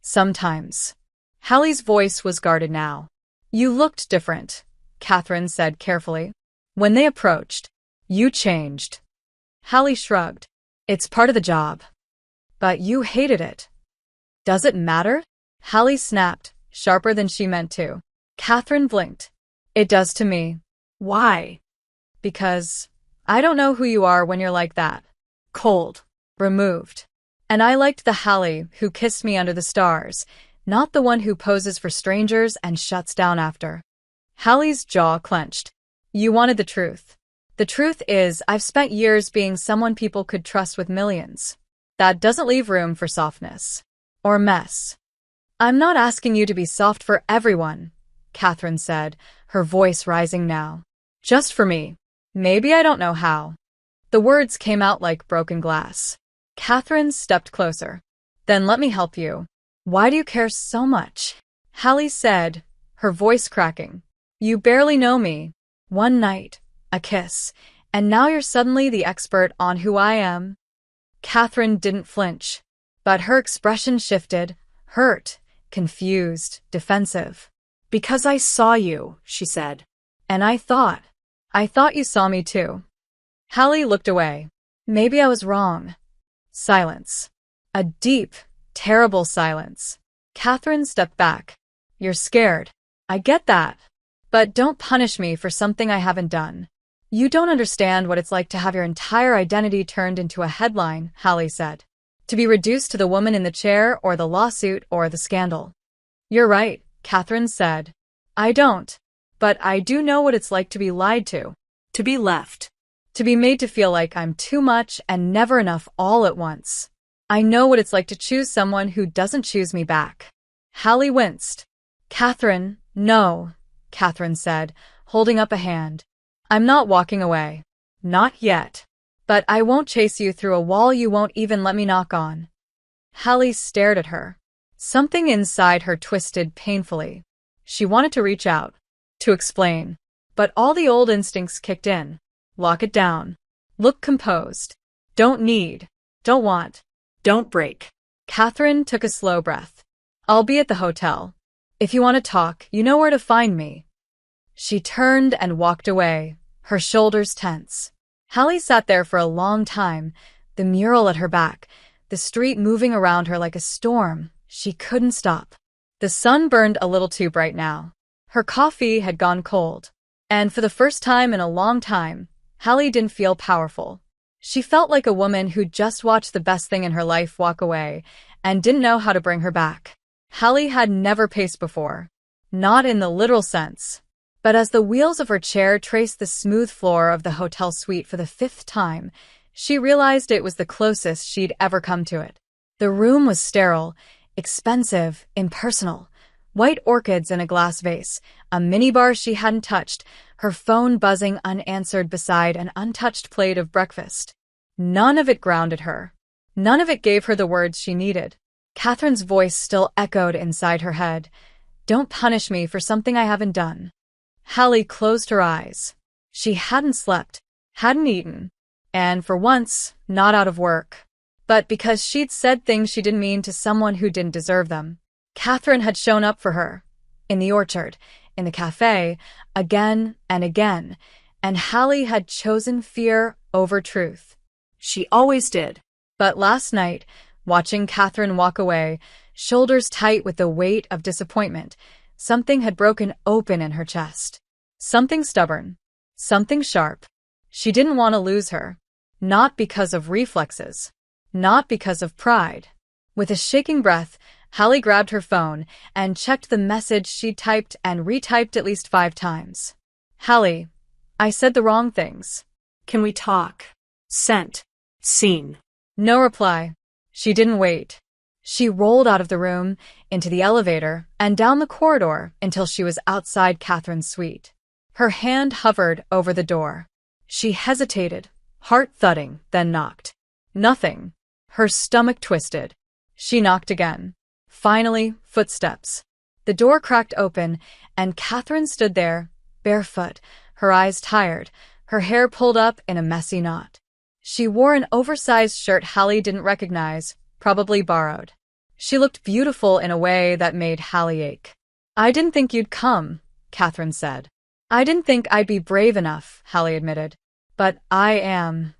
Sometimes. Hallie's voice was guarded now. You looked different, Catherine said carefully. When they approached, you changed. Hallie shrugged. It's part of the job. But you hated it. Does it matter? Hallie snapped, sharper than she meant to. Catherine blinked. It does to me. Why? Because I don't know who you are when you're like that. Cold. Removed. And I liked the Hallie who kissed me under the stars, not the one who poses for strangers and shuts down after. Hallie's jaw clenched. You wanted the truth. The truth is, I've spent years being someone people could trust with millions. That doesn't leave room for softness. Or mess. I'm not asking you to be soft for everyone, Catherine said, her voice rising now. Just for me. Maybe I don't know how. The words came out like broken glass. Catherine stepped closer. Then let me help you. Why do you care so much? Hallie said, her voice cracking. You barely know me. One night, a kiss, and now you're suddenly the expert on who I am. Catherine didn't flinch, but her expression shifted, hurt, confused, defensive. Because I saw you, she said. And I thought you saw me too. Hallie looked away. Maybe I was wrong. Silence. A deep, terrible silence. Catherine stepped back. You're scared. I get that. But don't punish me for something I haven't done. You don't understand what it's like to have your entire identity turned into a headline, Hallie said. To be reduced to the woman in the chair or the lawsuit or the scandal. You're right, Catherine said. I don't. But I do know what it's like to be lied to. To be left. To be made to feel like I'm too much and never enough all at once. I know what it's like to choose someone who doesn't choose me back. Hallie winced. Catherine, no, Catherine said, holding up a hand. I'm not walking away. Not yet. But I won't chase you through a wall you won't even let me knock on. Hallie stared at her. Something inside her twisted painfully. She wanted to reach out, to explain. But all the old instincts kicked in. Lock it down. Look composed. Don't need. Don't want. Don't break. Catherine took a slow breath. I'll be at the hotel. If you want to talk, you know where to find me. She turned and walked away, her shoulders tense. Hallie sat there for a long time, the mural at her back, the street moving around her like a storm. She couldn't stop. The sun burned a little too bright now. Her coffee had gone cold. And for the first time in a long time, Hallie didn't feel powerful. She felt like a woman who'd just watched the best thing in her life walk away and didn't know how to bring her back. Hallie had never paced before. Not in the literal sense. But as the wheels of her chair traced the smooth floor of the hotel suite for the 5th time, she realized it was the closest she'd ever come to it. The room was sterile, expensive, impersonal. White orchids in a glass vase, a minibar she hadn't touched, her phone buzzing unanswered beside an untouched plate of breakfast. None of it grounded her. None of it gave her the words she needed. Catherine's voice still echoed inside her head. Don't punish me for something I haven't done. Hallie closed her eyes. She hadn't slept, hadn't eaten, and for once, not out of work. But because she'd said things she didn't mean to someone who didn't deserve them. Catherine had shown up for her. In the orchard, in the cafe, again and again, and Hallie had chosen fear over truth. She always did. But last night, watching Catherine walk away, shoulders tight with the weight of disappointment, something had broken open in her chest. Something stubborn. Something sharp. She didn't want to lose her. Not because of reflexes. Not because of pride. With a shaking breath, Hallie grabbed her phone and checked the message she'd typed and retyped at least 5 times. Hallie, I said the wrong things. Can we talk? Sent. Seen. No reply. She didn't wait. She rolled out of the room, into the elevator, and down the corridor until she was outside Catherine's suite. Her hand hovered over the door. She hesitated, heart thudding, then knocked. Nothing. Her stomach twisted. She knocked again. Finally, footsteps. The door cracked open, and Catherine stood there, barefoot, her eyes tired, her hair pulled up in a messy knot. She wore an oversized shirt Hallie didn't recognize, probably borrowed. She looked beautiful in a way that made Hallie ache. "I didn't think you'd come," Catherine said. "I didn't think I'd be brave enough," Hallie admitted. "But I am."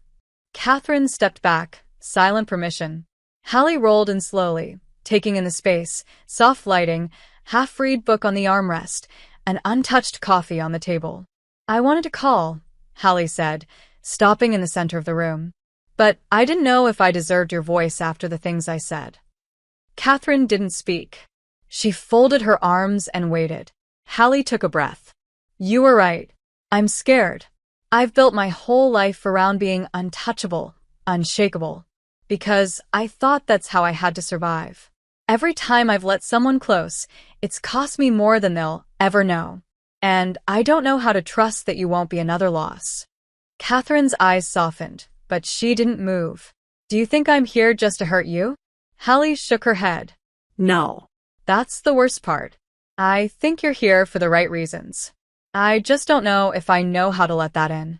Catherine stepped back, silent permission. Hallie rolled in slowly, taking in the space, soft lighting, half-read book on the armrest, and untouched coffee on the table. "I wanted to call," Hallie said, stopping in the center of the room. "But I didn't know if I deserved your voice after the things I said." Catherine didn't speak. She folded her arms and waited. Hallie took a breath. "You were right. I'm scared. I've built my whole life around being untouchable, unshakable, because I thought that's how I had to survive. Every time I've let someone close, it's cost me more than they'll ever know. And I don't know how to trust that you won't be another loss." Catherine's eyes softened, but she didn't move. "Do you think I'm here just to hurt you?" Hallie shook her head. No. "That's the worst part. I think you're here for the right reasons. I just don't know if I know how to let that in."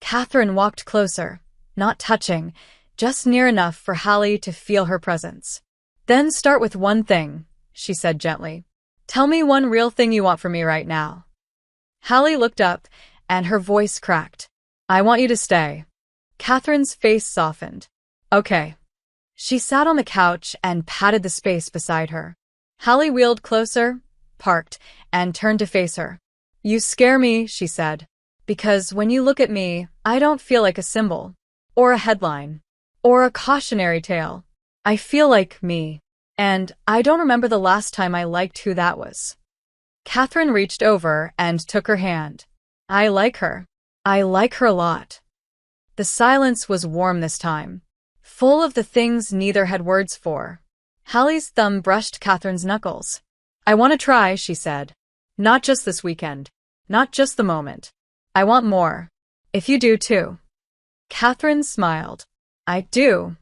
Catherine walked closer, not touching, just near enough for Hallie to feel her presence. "Then start with one thing," she said gently. "Tell me one real thing you want from me right now." Hallie looked up, and her voice cracked. "I want you to stay." Catherine's face softened. "Okay." She sat on the couch and patted the space beside her. Hallie wheeled closer, parked, and turned to face her. "You scare me," she said, "because when you look at me, I don't feel like a symbol, or a headline, or a cautionary tale. I feel like me, and I don't remember the last time I liked who that was." Catherine reached over and took her hand. "I like her. I like her a lot." The silence was warm this time, full of the things neither had words for. Hallie's thumb brushed Catherine's knuckles. "I want to try," she said. "Not just this weekend. Not just the moment. I want more. If you do too." Catherine smiled. "I do."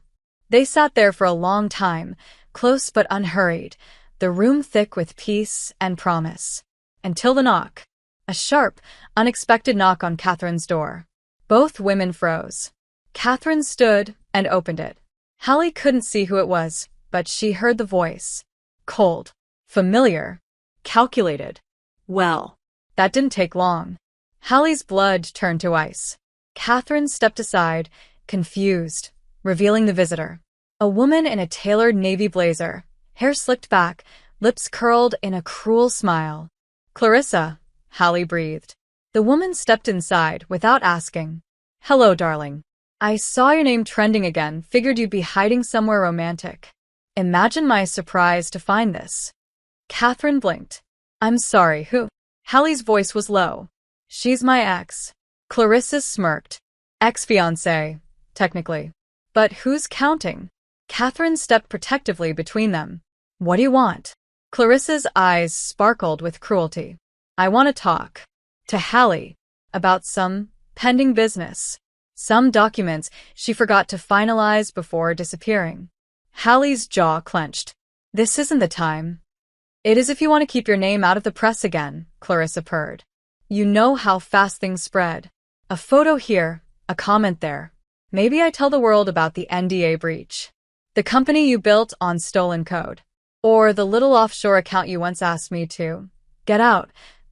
They sat there for a long time, close but unhurried, the room thick with peace and promise. Until the knock. A sharp, unexpected knock on Catherine's door. Both women froze. Catherine stood and opened it. Hallie couldn't see who it was, but she heard the voice. Cold. Familiar. Calculated. Well. That didn't take long. Hallie's blood turned to ice. Catherine stepped aside, confused, revealing the visitor. A woman in a tailored navy blazer, hair slicked back, lips curled in a cruel smile. "Clarissa," Hallie breathed. The woman stepped inside without asking. "Hello, darling. I saw your name trending again, figured you'd be hiding somewhere romantic. Imagine my surprise to find this." Catherine blinked. "I'm sorry, who?" Hallie's voice was low. "She's my ex." Clarissa smirked. "Ex-fiancé, technically. But who's counting?" Catherine stepped protectively between them. "What do you want?" Clarissa's eyes sparkled with cruelty. "I want to talk to Hallie about some pending business. Some documents she forgot to finalize before disappearing." Hallie's jaw clenched. "This isn't the time." "It is if you want to keep your name out of the press again," Clarissa purred. "You know how fast things spread. A photo here, a comment there. Maybe I tell the world about the NDA breach. The company you built on stolen code. Or the little offshore account you once asked me to get out."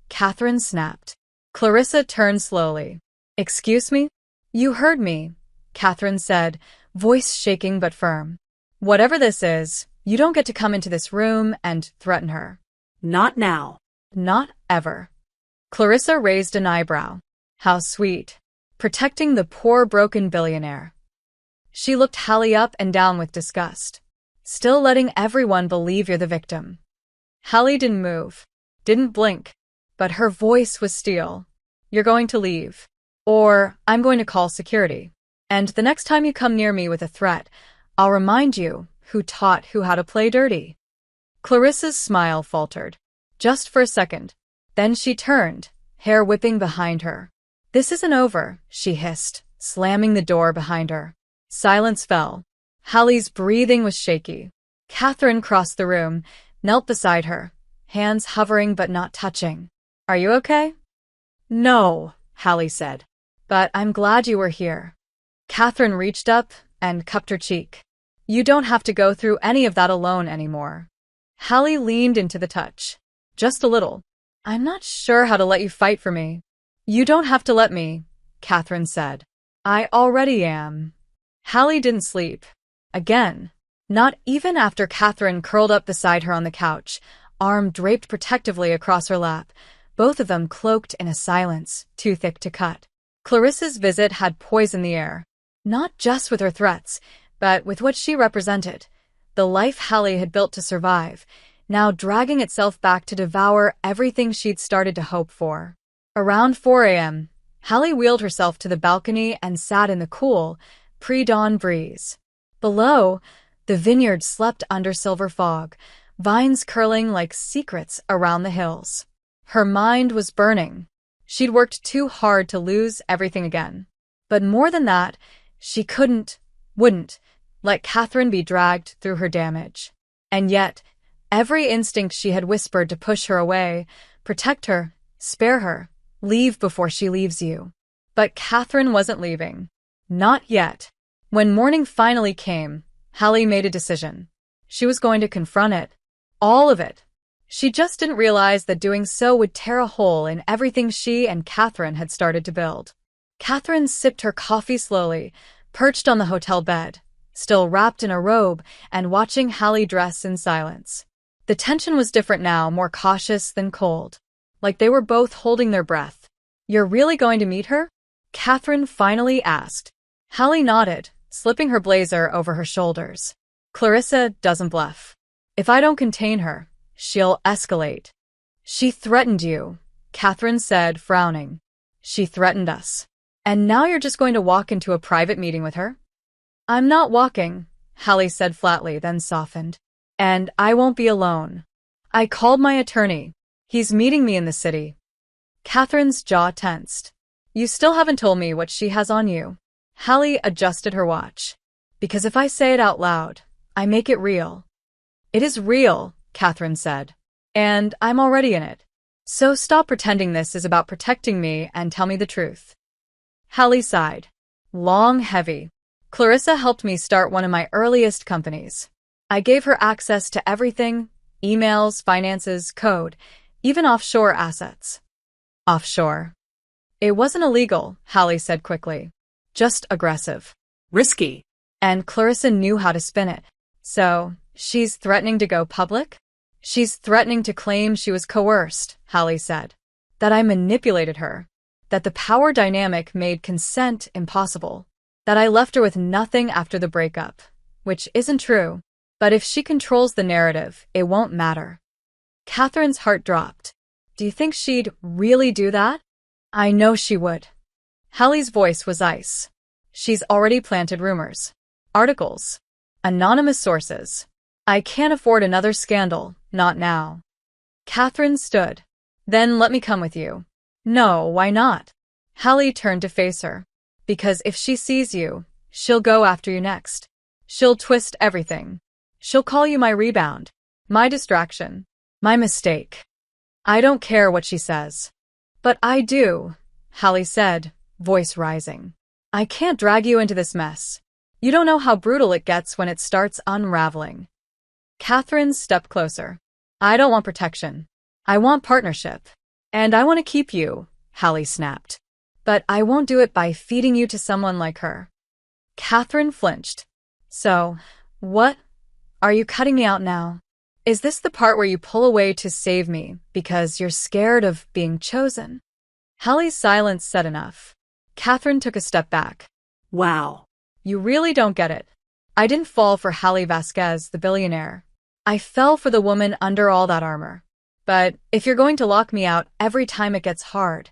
Catherine snapped. Clarissa turned slowly. "Excuse me?" "You heard me," Catherine said, voice shaking but firm. "Whatever this is, you don't get to come into this room and threaten her." Not now. "Not ever." Clarissa raised an eyebrow. How sweet. Protecting the poor broken billionaire. She looked Hallie up and down with disgust. "Still letting everyone believe you're the victim." Hallie didn't move, didn't blink, but her voice was steel. "You're going to leave." Or I'm going to call security. And the next time you come near me with a threat, I'll remind you who taught who how to play dirty. Clarissa's smile faltered. Just for a second. Then she turned, hair whipping behind her. This isn't over, she hissed, slamming the door behind her. Silence fell. Hallie's breathing was shaky. Catherine crossed the room, knelt beside her, hands hovering but not touching. Are you okay? No, Hallie said. But I'm glad you were here. Catherine reached up and cupped her cheek. You don't have to go through any of that alone anymore. Hallie leaned into the touch. Just a little. I'm not sure how to let you fight for me. You don't have to let me, Catherine said. I already am. Hallie didn't sleep. Again. Not even after Catherine curled up beside her on the couch, arm draped protectively across her lap, both of them cloaked in a silence too thick to cut. Clarissa's visit had poisoned the air. Not just with her threats, but with what she represented. The life Hallie had built to survive, now dragging itself back to devour everything she'd started to hope for. Around 4 a.m., Hallie wheeled herself to the balcony and sat in the cool, pre-dawn breeze. Below, the vineyard slept under silver fog, vines curling like secrets around the hills. Her mind was burning. She'd worked too hard to lose everything again. But more than that, she wouldn't, let Catherine be dragged through her damage. And yet, every instinct she had whispered to push her away, protect her, spare her, leave before she leaves you. But Catherine wasn't leaving. Not yet. When morning finally came, Hallie made a decision. She was going to confront it. All of it. She just didn't realize that doing so would tear a hole in everything she and Catherine had started to build. Catherine sipped her coffee slowly, perched on the hotel bed, still wrapped in a robe and watching Hallie dress in silence. The tension was different now, more cautious than cold. Like they were both holding their breath. You're really going to meet her? Catherine finally asked. Hallie nodded, slipping her blazer over her shoulders. Clarissa doesn't bluff. If I don't contain her, she'll escalate. She threatened you, Catherine said, frowning. She threatened us. And now you're just going to walk into a private meeting with her? I'm not walking, Hallie said flatly, then softened. And I won't be alone. I called my attorney. He's meeting me in the city. Catherine's jaw tensed. You still haven't told me what she has on you. Hallie adjusted her watch. Because if I say it out loud, I make it real. It is real, Catherine said. And I'm already in it. So stop pretending this is about protecting me and tell me the truth. Hallie sighed. Long, heavy. Clarissa helped me start one of my earliest companies. I gave her access to everything, emails, finances, code, even offshore assets. Offshore. It wasn't illegal, Hallie said quickly. Just aggressive. Risky. And Clarissa knew how to spin it. So, she's threatening to go public? She's threatening to claim she was coerced, Hallie said. That I manipulated her. That the power dynamic made consent impossible. That I left her with nothing after the breakup. Which isn't true. But if she controls the narrative, it won't matter. Catherine's heart dropped. Do you think she'd really do that? I know she would. Hallie's voice was ice. She's already planted rumors. Articles. Anonymous sources. I can't afford another scandal, not now. Catherine stood. Then let me come with you. No, why not? Hallie turned to face her. Because if she sees you, she'll go after you next. She'll twist everything. She'll call you my rebound, my distraction, my mistake. I don't care what she says. But I do, Hallie said, voice rising. I can't drag you into this mess. You don't know how brutal it gets when it starts unraveling. Catherine stepped closer. I don't want protection. I want partnership. And I want to keep you, Hallie snapped. But I won't do it by feeding you to someone like her. Catherine flinched. So, what? Are you cutting me out now? Is this the part where you pull away to save me because you're scared of being chosen? Hallie's silence said enough. Catherine took a step back. Wow. You really don't get it. I didn't fall for Hallie Vasquez, the billionaire. I fell for the woman under all that armor. But if you're going to lock me out every time it gets hard,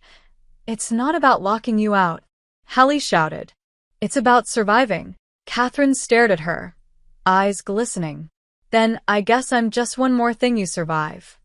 It's not about locking you out, Hallie shouted. It's about surviving. Catherine stared at her, eyes glistening. Then I guess I'm just one more thing you survive.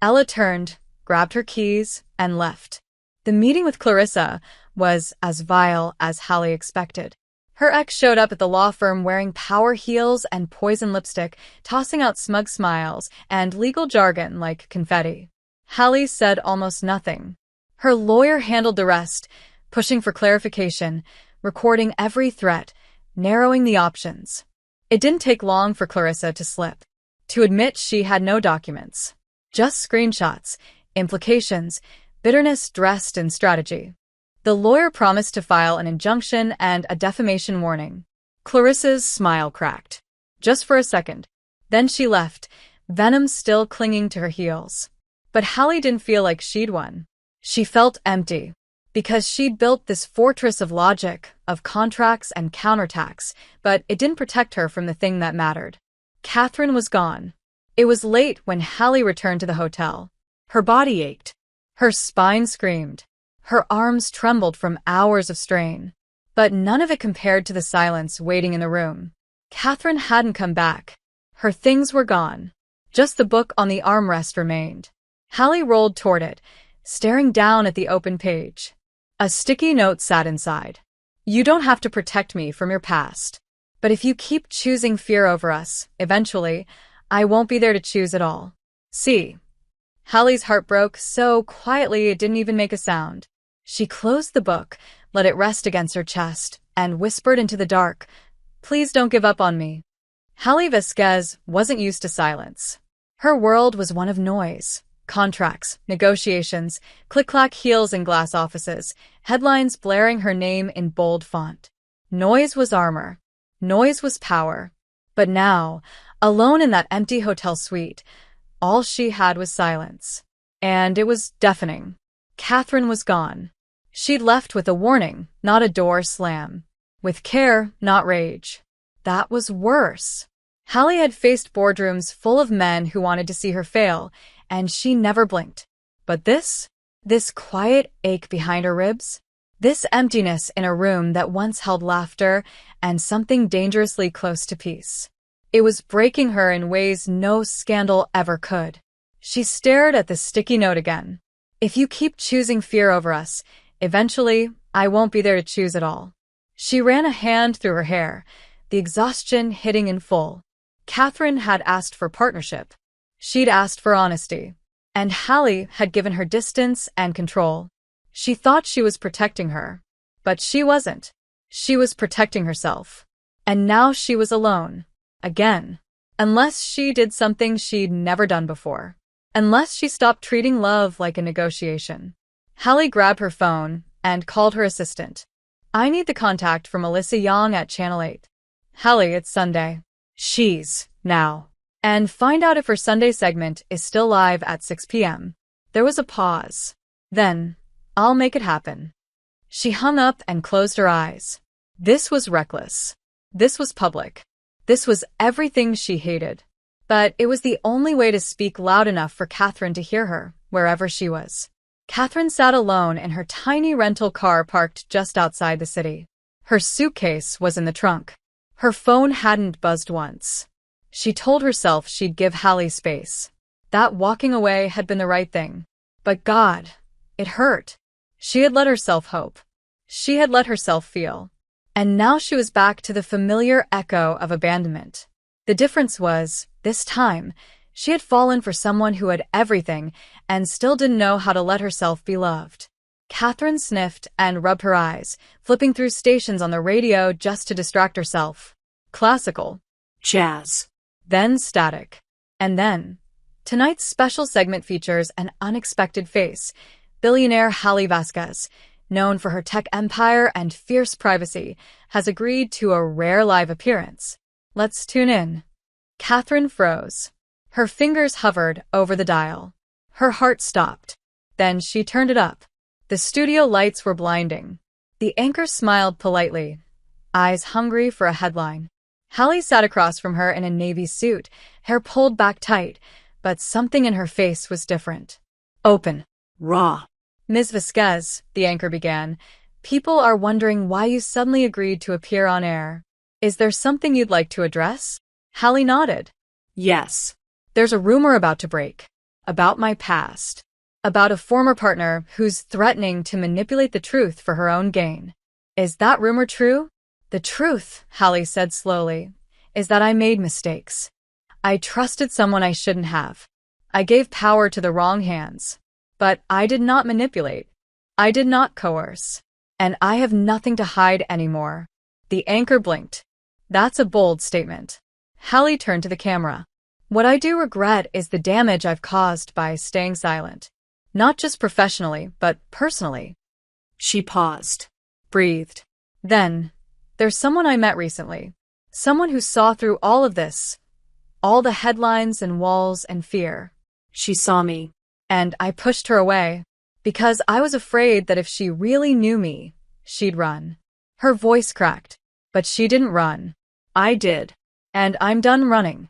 Ella turned, grabbed her keys, and left. The meeting with Clarissa was as vile as Hallie expected. Her ex showed up at the law firm wearing power heels and poison lipstick, tossing out smug smiles and legal jargon like confetti. Hallie said almost nothing. Her lawyer handled the rest, pushing for clarification, recording every threat, narrowing the options. It didn't take long for Clarissa to slip, to admit she had no documents. Just screenshots, implications, bitterness dressed in strategy. The lawyer promised to file an injunction and a defamation warning. Clarissa's smile cracked. Just for a second. Then she left, venom still clinging to her heels. But Hallie didn't feel like she'd won. She felt empty. Because she'd built this fortress of logic, of contracts and counterattacks, but it didn't protect her from the thing that mattered. Catherine was gone. It was late when Hallie returned to the hotel. Her body ached. Her spine screamed. Her arms trembled from hours of strain. But none of it compared to the silence waiting in the room. Catherine hadn't come back. Her things were gone. Just the book on the armrest remained. Hallie rolled toward it, staring down at the open page. A sticky note sat inside. You don't have to protect me from your past. But if you keep choosing fear over us, eventually, I won't be there to choose at all. See. Hallie's heart broke so quietly it didn't even make a sound. She closed the book, let it rest against her chest, and whispered into the dark, Please don't give up on me. Hallie Vasquez wasn't used to silence. Her world was one of noise. Contracts, negotiations, click-clack heels in glass offices, headlines blaring her name in bold font. Noise was armor. Noise was power. But now, alone in that empty hotel suite, all she had was silence. And it was deafening. Catherine was gone. She'd left with a warning, not a door slam. With care, not rage. That was worse. Hallie had faced boardrooms full of men who wanted to see her fail, and she never blinked. But this quiet ache behind her ribs, this emptiness in a room that once held laughter and something dangerously close to peace. It was breaking her in ways no scandal ever could. She stared at the sticky note again. If you keep choosing fear over us, eventually, I won't be there to choose at all. She ran a hand through her hair, the exhaustion hitting in full. Catherine had asked for partnership. She'd asked for honesty. And Hallie had given her distance and control. She thought she was protecting her. But she wasn't. She was protecting herself. And now she was alone. Again. Unless she did something she'd never done before. Unless she stopped treating love like a negotiation. Hallie grabbed her phone and called her assistant. I need the contact for Melissa Young at Channel 8. Hallie, it's Sunday. She's now. And find out if her Sunday segment is still live at 6 p.m. There was a pause. Then, I'll make it happen. She hung up and closed her eyes. This was reckless. This was public. This was everything she hated. But it was the only way to speak loud enough for Catherine to hear her, wherever she was. Catherine sat alone in her tiny rental car parked just outside the city. Her suitcase was in the trunk. Her phone hadn't buzzed once. She told herself she'd give Hallie space. That walking away had been the right thing. But God, it hurt. She had let herself hope. She had let herself feel. And now she was back to the familiar echo of abandonment. The difference was, this time, she had fallen for someone who had everything and still didn't know how to let herself be loved. Catherine sniffed and rubbed her eyes, flipping through stations on the radio just to distract herself. Classical. Jazz. Then static. And then, tonight's special segment features an unexpected face, billionaire Hallie Vasquez, known for her tech empire and fierce privacy, has agreed to a rare live appearance. Let's tune in. Catherine froze. Her fingers hovered over the dial. Her heart stopped. Then she turned it up. The studio lights were blinding. The anchor smiled politely, eyes hungry for a headline. Hallie sat across from her in a navy suit, hair pulled back tight, but something in her face was different. Open. Raw. Ms. Vasquez, the anchor began, people are wondering why you suddenly agreed to appear on air. Is there something you'd like to address? Hallie nodded. Yes. There's a rumor about to break. About my past. About a former partner who's threatening to manipulate the truth for her own gain. Is that rumor true? The truth, Hallie said slowly, is that I made mistakes. I trusted someone I shouldn't have. I gave power to the wrong hands. But I did not manipulate. I did not coerce. And I have nothing to hide anymore. The anchor blinked. That's a bold statement. Hallie turned to the camera. What I do regret is the damage I've caused by staying silent. Not just professionally, but personally. She paused. Breathed. Then, there's someone I met recently. Someone who saw through all of this. All the headlines and walls and fear. She saw me. And I pushed her away. Because I was afraid that if she really knew me, she'd run. Her voice cracked. But she didn't run. I did. And I'm done running.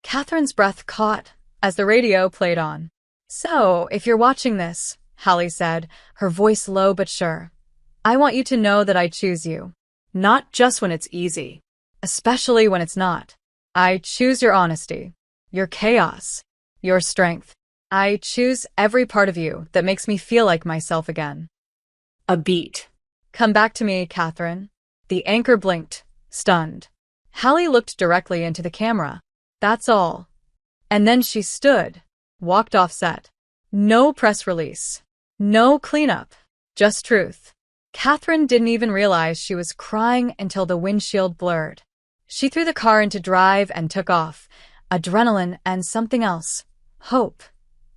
Catherine's breath caught as the radio played on. So, if you're watching this, Hallie said, her voice low but sure, I want you to know that I choose you. Not just when it's easy. Especially when it's not. I choose your honesty, your chaos, your strength. I choose every part of you that makes me feel like myself again. A beat. Come back to me, Catherine. The anchor blinked, stunned. Hallie looked directly into the camera. That's all. And then she stood, walked off set. No press release. No cleanup. Just truth. Catherine didn't even realize she was crying until the windshield blurred. She threw the car into drive and took off, adrenaline and something else, hope,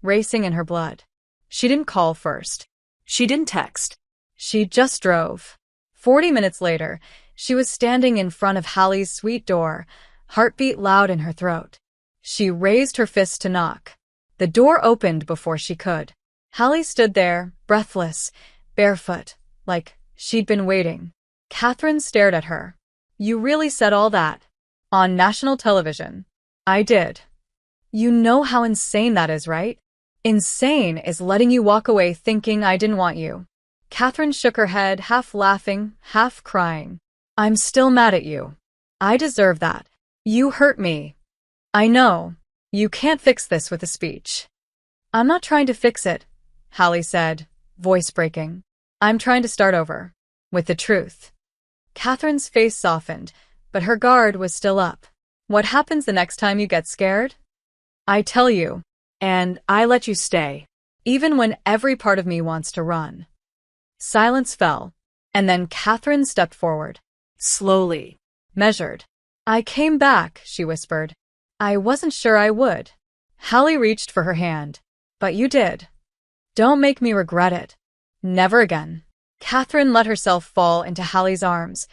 racing in her blood. She didn't call first. She didn't text. She just drove. 40 minutes later, she was standing in front of Hallie's suite door, heartbeat loud in her throat. She raised her fist to knock. The door opened before she could. Hallie stood there, breathless, barefoot, like she'd been waiting. Catherine stared at her. You really said all that? On national television. I did. You know how insane that is, right? Insane is letting you walk away thinking I didn't want you. Catherine shook her head, half laughing, half crying. I'm still mad at you. I deserve that. You hurt me. I know. You can't fix this with a speech. I'm not trying to fix it, Hallie said, voice breaking. I'm trying to start over. With the truth. Catherine's face softened, but her guard was still up. What happens the next time you get scared? I tell you, and I let you stay, even when every part of me wants to run. Silence fell, and then Catherine stepped forward. Slowly. Measured. I came back, she whispered. I wasn't sure I would. Hallie reached for her hand. But you did. Don't make me regret it. Never again. Catherine let herself fall into Hallie's arms,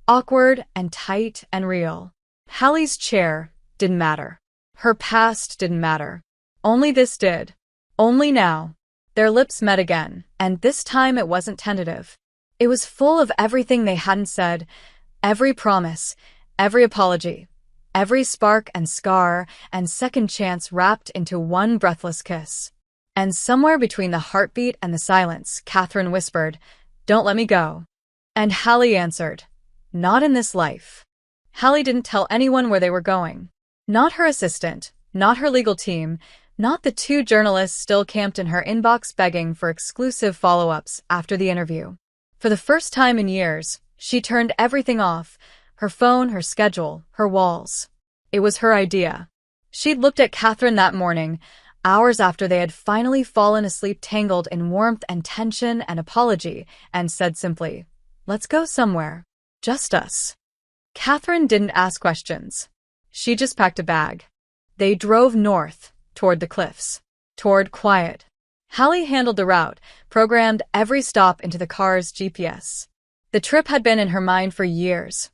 awkward and tight and real. Hallie's chair didn't matter. Her past didn't matter. Only this did. Only now. Their lips met again, and this time it wasn't tentative. It was full of everything they hadn't said, every promise, every apology, every spark and scar and second chance wrapped into one breathless kiss. And somewhere between the heartbeat and the silence, Catherine whispered, Don't let me go. And Hallie answered, Not in this life. Hallie didn't tell anyone where they were going. Not her assistant, not her legal team, not the 2 journalists still camped in her inbox begging for exclusive follow-ups after the interview. For the first time in years, she turned everything off, her phone, her schedule, her walls. It was her idea. She'd looked at Catherine that morning, hours after they had finally fallen asleep tangled in warmth and tension and apology, and said simply, Let's go somewhere. Just us. Catherine didn't ask questions. She just packed a bag. They drove north, toward the cliffs, toward quiet. Hallie handled the route, programmed every stop into the car's GPS. The trip had been in her mind for years.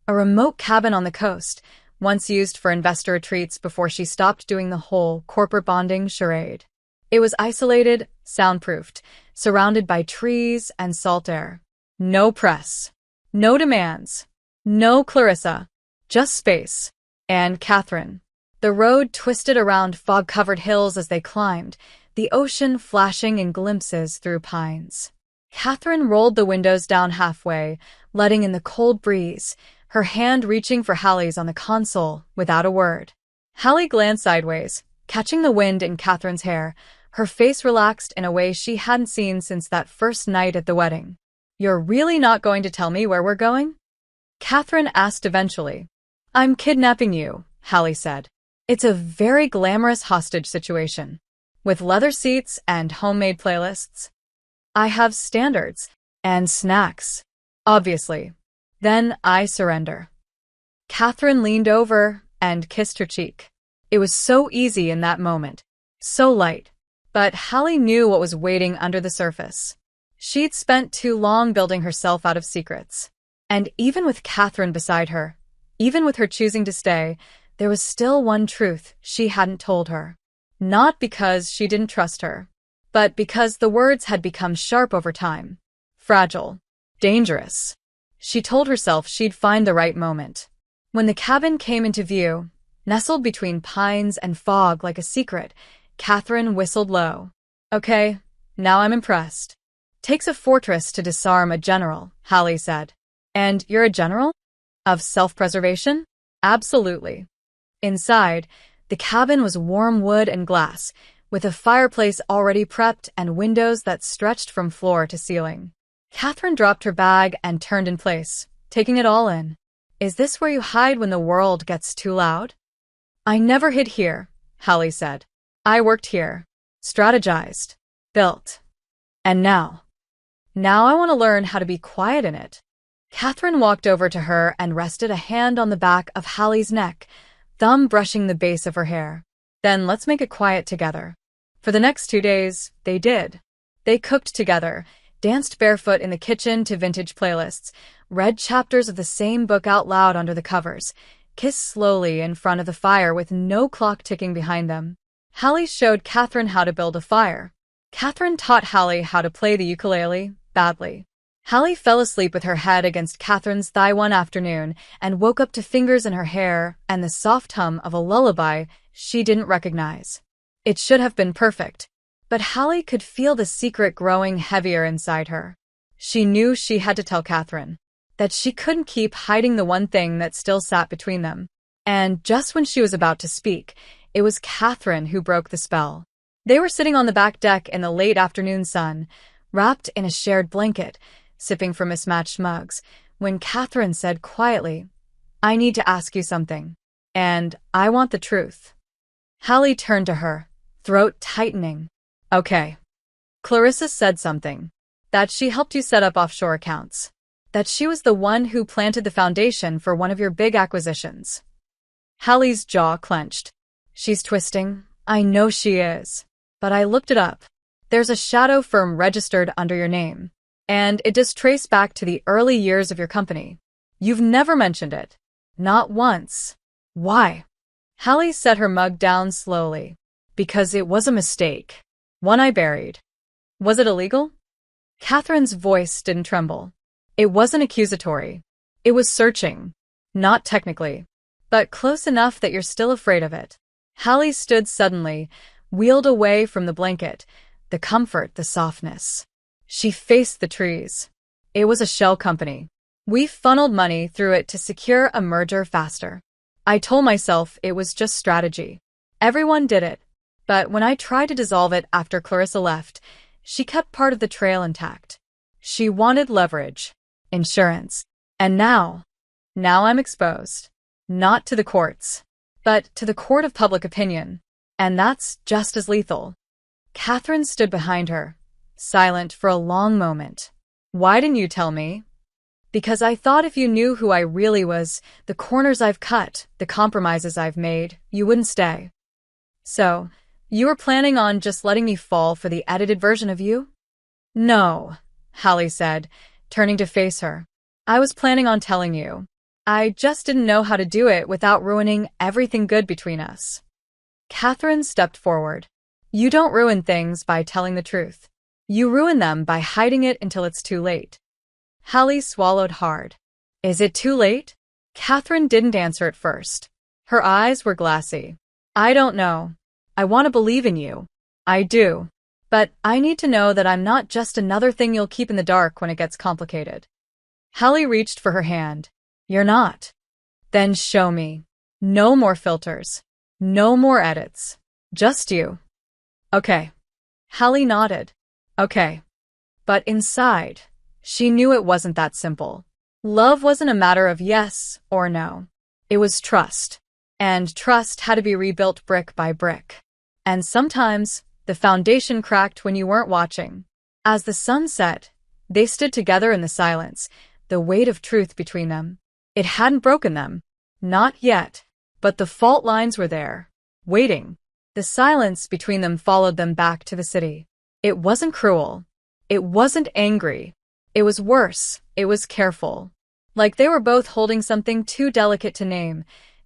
A remote cabin on the coast, once used for investor retreats before she stopped doing the whole corporate bonding charade. It was isolated, soundproofed, surrounded by trees and salt air. No press. No demands. No Clarissa. Just space. And Catherine. The road twisted around fog-covered hills as they climbed, the ocean flashing in glimpses through pines. Catherine rolled the windows down halfway, letting in the cold breeze, her hand reaching for Hallie's on the console without a word. Hallie glanced sideways, catching the wind in Catherine's hair, her face relaxed in a way she hadn't seen since that first night at the wedding. "You're really not going to tell me where we're going?" Catherine asked eventually. "I'm kidnapping you," Hallie said. "It's a very glamorous hostage situation, with leather seats and homemade playlists. I have standards and snacks, obviously. Then I surrender." Catherine leaned over and kissed her cheek. It was so easy in that moment, so light. But Hallie knew what was waiting under the surface. She'd spent too long building herself out of secrets. And even with Catherine beside her, even with her choosing to stay, there was still one truth she hadn't told her. Not because she didn't trust her, but because the words had become sharp over time. Fragile. Dangerous. She told herself she'd find the right moment. When the cabin came into view, nestled between pines and fog like a secret, Catherine whistled low. "Okay, now I'm impressed. Takes a fortress to disarm a general," Hallie said. "And you're a general? Of self-preservation?" "Absolutely." Inside, the cabin was warm wood and glass, with a fireplace already prepped and windows that stretched from floor to ceiling. Catherine dropped her bag and turned in place, taking it all in. "Is this where you hide when the world gets too loud?" "I never hid here," Hallie said. "I worked here, strategized, built. And now I want to learn how to be quiet in it." Catherine walked over to her and rested a hand on the back of Hallie's neck, thumb brushing the base of her hair. "Then let's make it quiet together." For the next 2 days, they did. They cooked together, danced barefoot in the kitchen to vintage playlists, read chapters of the same book out loud under the covers, kissed slowly in front of the fire with no clock ticking behind them. Hallie showed Catherine how to build a fire. Catherine taught Hallie how to play the ukulele, badly. Hallie fell asleep with her head against Catherine's thigh one afternoon and woke up to fingers in her hair and the soft hum of a lullaby she didn't recognize. It should have been perfect, but Hallie could feel the secret growing heavier inside her. She knew she had to tell Catherine that she couldn't keep hiding the one thing that still sat between them. And just when she was about to speak, it was Catherine who broke the spell. They were sitting on the back deck in the late afternoon sun, wrapped in a shared blanket, sipping from mismatched mugs, when Catherine said quietly, "I need to ask you something, and I want the truth." Hallie turned to her, throat tightening. "Okay." "Clarissa said something. That she helped you set up offshore accounts. That she was the one who planted the foundation for one of your big acquisitions." Hallie's jaw clenched. "She's twisting. I know she is. But I looked it up. There's a shadow firm registered under your name. And it does trace back to the early years of your company. You've never mentioned it. Not once. Why?" Hallie set her mug down slowly. "Because it was a mistake. One I buried." "Was it illegal?" Catherine's voice didn't tremble. It wasn't accusatory. It was searching. "Not technically, but close enough that you're still afraid of it." Hallie stood suddenly, wheeled away from the blanket, the comfort, the softness. She faced the trees. "It was a shell company. We funneled money through it to secure a merger faster. I told myself it was just strategy. Everyone did it. But when I tried to dissolve it after Clarissa left, she kept part of the trail intact. She wanted leverage, insurance. And now I'm exposed. Not to the courts, but to the court of public opinion. And that's just as lethal." Catherine stood behind her, silent for a long moment. "Why didn't you tell me?" "Because I thought if you knew who I really was, the corners I've cut, the compromises I've made, you wouldn't stay." "So, you were planning on just letting me fall for the edited version of you?" "No," Hallie said, turning to face her. "I was planning on telling you. I just didn't know how to do it without ruining everything good between us." Catherine stepped forward. "You don't ruin things by telling the truth. You ruin them by hiding it until it's too late." Hallie swallowed hard. "Is it too late?" Catherine didn't answer at first. Her eyes were glassy. "I don't know. I want to believe in you. I do. But I need to know that I'm not just another thing you'll keep in the dark when it gets complicated. Hallie reached for her hand. You're not. Then show me. No more filters. No more edits. Just you. Okay. Hallie nodded. Okay. But inside, she knew it wasn't that simple. Love wasn't a matter of yes or no. It was trust. And trust had to be rebuilt brick by brick. And sometimes, the foundation cracked when you weren't watching. As the sun set, they stood together in the silence, the weight of truth between them. It hadn't broken them. Not yet. But the fault lines were there, waiting. The silence between them followed them back to the city. It wasn't cruel. It wasn't angry. It was worse. It was careful. Like they were both holding something too delicate to name,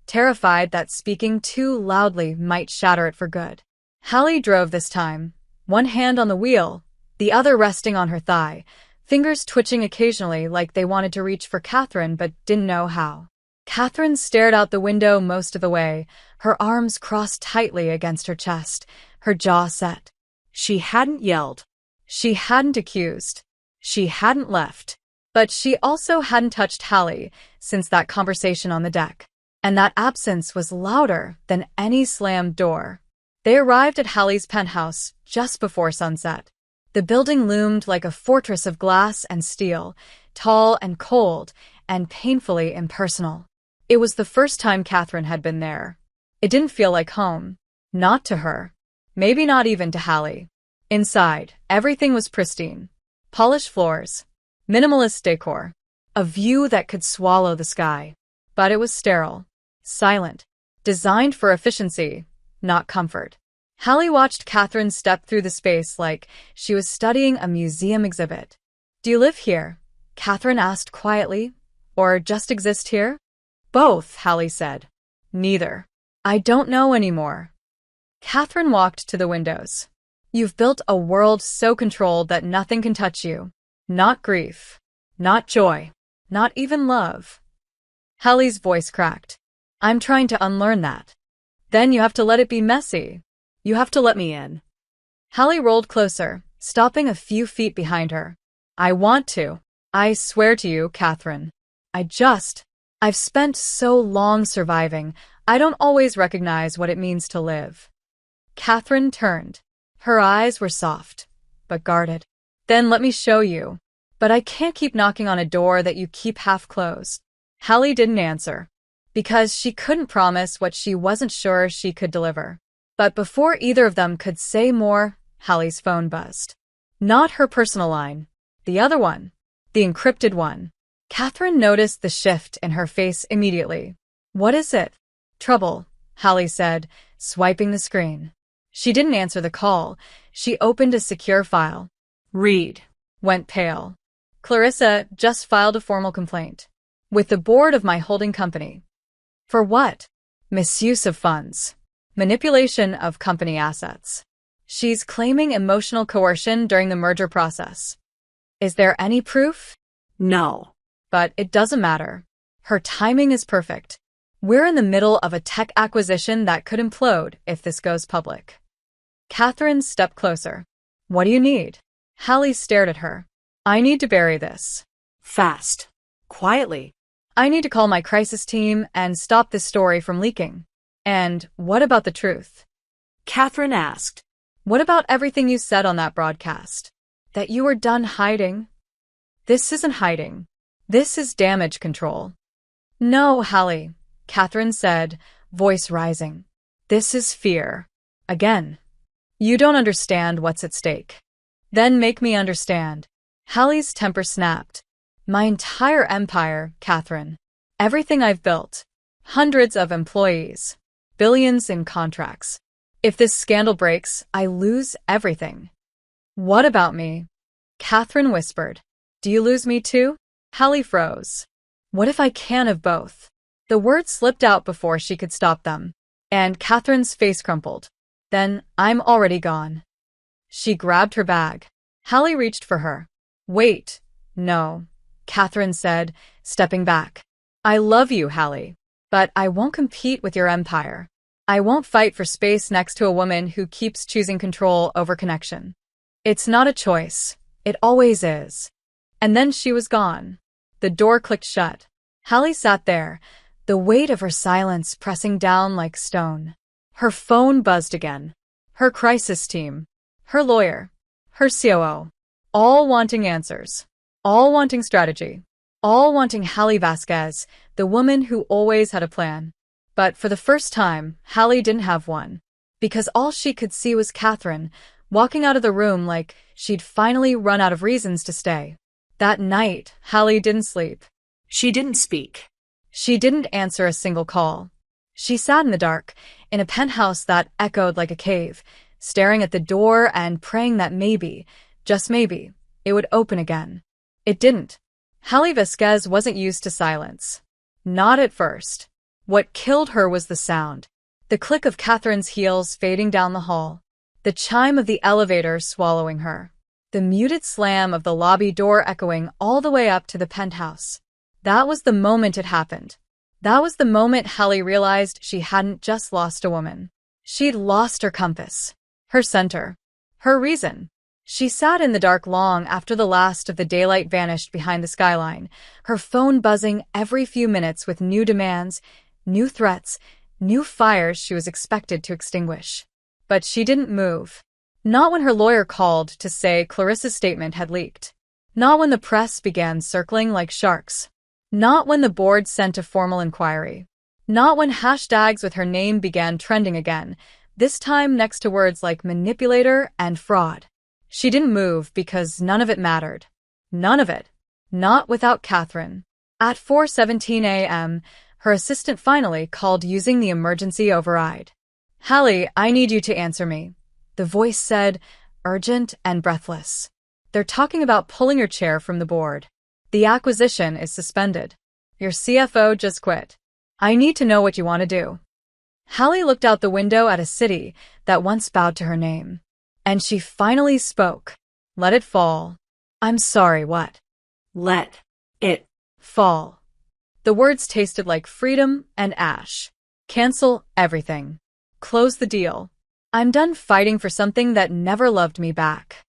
terrified that speaking too loudly might shatter it for good. Hallie drove this time, one hand on the wheel, the other resting on her thigh, fingers twitching occasionally like they wanted to reach for Catherine but didn't know how. Catherine stared out the window most of the way, her arms crossed tightly against her chest, her jaw set. She hadn't yelled. She hadn't accused. She hadn't left. But she also hadn't touched Hallie since that conversation on the deck. And that absence was louder than any slammed door. They arrived at Hallie's penthouse just before sunset. The building loomed like a fortress of glass and steel, tall and cold and painfully impersonal. It was the first time Catherine had been there. It didn't feel like home. Not to her. Maybe not even to Hallie. Inside, everything was pristine. Polished floors. Minimalist decor. A view that could swallow the sky. But it was sterile. Silent. Designed for efficiency, not comfort. Hallie watched Catherine step through the space like she was studying a museum exhibit. Do you live here? Catherine asked quietly. Or just exist here? Both, Hallie said. Neither. I don't know anymore. Catherine walked to the windows. You've built a world so controlled that nothing can touch you. Not grief. Not joy. Not even love. Hallie's voice cracked. I'm trying to unlearn that. Then you have to let it be messy. You have to let me in. Hallie rolled closer, stopping a few feet behind her. I want to. I swear to you, Catherine. I've spent so long surviving, I don't always recognize what it means to live. Catherine turned. Her eyes were soft, but guarded. Then let me show you. But I can't keep knocking on a door that you keep half closed. Hallie didn't answer. Because she couldn't promise what she wasn't sure she could deliver. But before either of them could say more, Hallie's phone buzzed. Not her personal line. The other one. The encrypted one. Catherine noticed the shift in her face immediately. What is it? Trouble, Hallie said, swiping the screen. She didn't answer the call. She opened a secure file. Read. Went pale. Clarissa just filed a formal complaint. With the board of my holding company. For what? Misuse of funds. Manipulation of company assets. She's claiming emotional coercion during the merger process. Is there any proof? No. But it doesn't matter. Her timing is perfect. We're in the middle of a tech acquisition that could implode if this goes public. Catherine stepped closer. What do you need? Hallie stared at her. I need to bury this. Fast. Quietly. I need to call my crisis team and stop this story from leaking. And what about the truth? Catherine asked. What about everything you said on that broadcast? That you were done hiding? This isn't hiding. This is damage control. No, Hallie, Catherine said, voice rising. This is fear. Again. You don't understand what's at stake. Then make me understand. Hallie's temper snapped. My entire empire, Catherine. Everything I've built. Hundreds of employees. Billions in contracts. If this scandal breaks, I lose everything. What about me? Catherine whispered. Do you lose me too? Hallie froze. What if I can have both? The words slipped out before she could stop them. And Catherine's face crumpled. Then I'm already gone. She grabbed her bag. Hallie reached for her. Wait. No. Catherine said, stepping back. I love you, Hallie. But I won't compete with your empire. I won't fight for space next to a woman who keeps choosing control over connection. It's not a choice. It always is. And then she was gone. The door clicked shut. Hallie sat there, the weight of her silence pressing down like stone. Her phone buzzed again. Her crisis team. Her lawyer. Her COO. All wanting answers. All wanting strategy. All wanting Hallie Vasquez, the woman who always had a plan. But for the first time, Hallie didn't have one. Because all she could see was Catherine, walking out of the room like she'd finally run out of reasons to stay. That night, Hallie didn't sleep. She didn't speak. She didn't answer a single call. She sat in the dark, in a penthouse that echoed like a cave, staring at the door and praying that maybe, just maybe, it would open again. It didn't. Hallie Vasquez wasn't used to silence. Not at first. What killed her was the sound. The click of Catherine's heels fading down the hall. The chime of the elevator swallowing her. The muted slam of the lobby door echoing all the way up to the penthouse. That was the moment it happened. That was the moment Hallie realized she hadn't just lost a woman. She'd lost her compass. Her center. Her reason. She sat in the dark long after the last of the daylight vanished behind the skyline, her phone buzzing every few minutes with new demands, new threats, new fires she was expected to extinguish. But she didn't move. Not when her lawyer called to say Clarissa's statement had leaked. Not when the press began circling like sharks. Not when the board sent a formal inquiry. Not when hashtags with her name began trending again, this time next to words like manipulator and fraud. She didn't move because none of it mattered. None of it. Not without Catherine. At 4:17 a.m., her assistant finally called using the emergency override. Hallie, I need you to answer me. The voice said, urgent and breathless. They're talking about pulling your chair from the board. The acquisition is suspended. Your CFO just quit. I need to know what you want to do. Hallie looked out the window at a city that once bowed to her name. And she finally spoke. Let it fall. I'm sorry, what? Let it fall. The words tasted like freedom and ash. Cancel everything. Close the deal. I'm done fighting for something that never loved me back.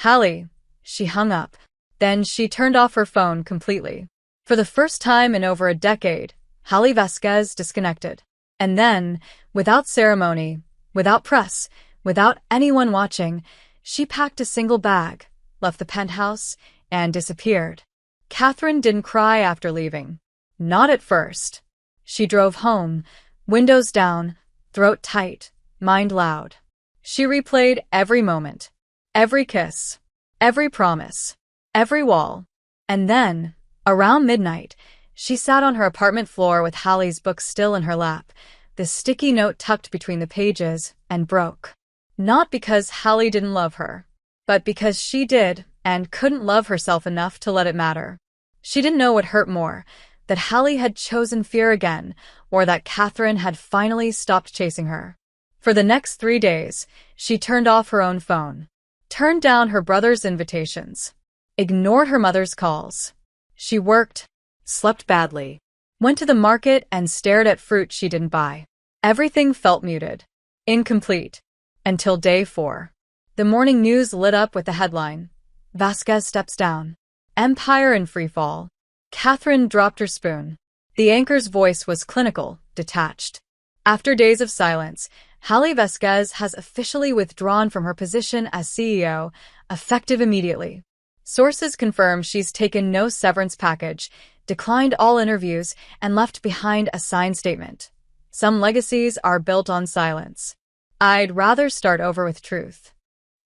Hallie. She hung up. Then she turned off her phone completely. For the first time in over a decade, Hallie Vasquez disconnected. And then, without ceremony, without press, without anyone watching, she packed a single bag, left the penthouse, and disappeared. Catherine didn't cry after leaving. Not at first. She drove home, windows down, throat tight, mind loud. She replayed every moment, every kiss, every promise, every wall. And then, around midnight, she sat on her apartment floor with Hallie's book still in her lap, the sticky note tucked between the pages, and broke. Not because Hallie didn't love her, but because she did and couldn't love herself enough to let it matter. She didn't know what hurt more, that Hallie had chosen fear again, or that Catherine had finally stopped chasing her. For the next 3 days, she turned off her own phone, turned down her brother's invitations, ignored her mother's calls. She worked, slept badly, went to the market and stared at fruit she didn't buy. Everything felt muted, incomplete, until day 4. The morning news lit up with the headline, Vasquez steps down. Empire in freefall. Catherine dropped her spoon. The anchor's voice was clinical, detached. After days of silence, Hallie Vasquez has officially withdrawn from her position as CEO, effective immediately. Sources confirm she's taken no severance package, declined all interviews, and left behind a signed statement. Some legacies are built on silence. I'd rather start over with truth.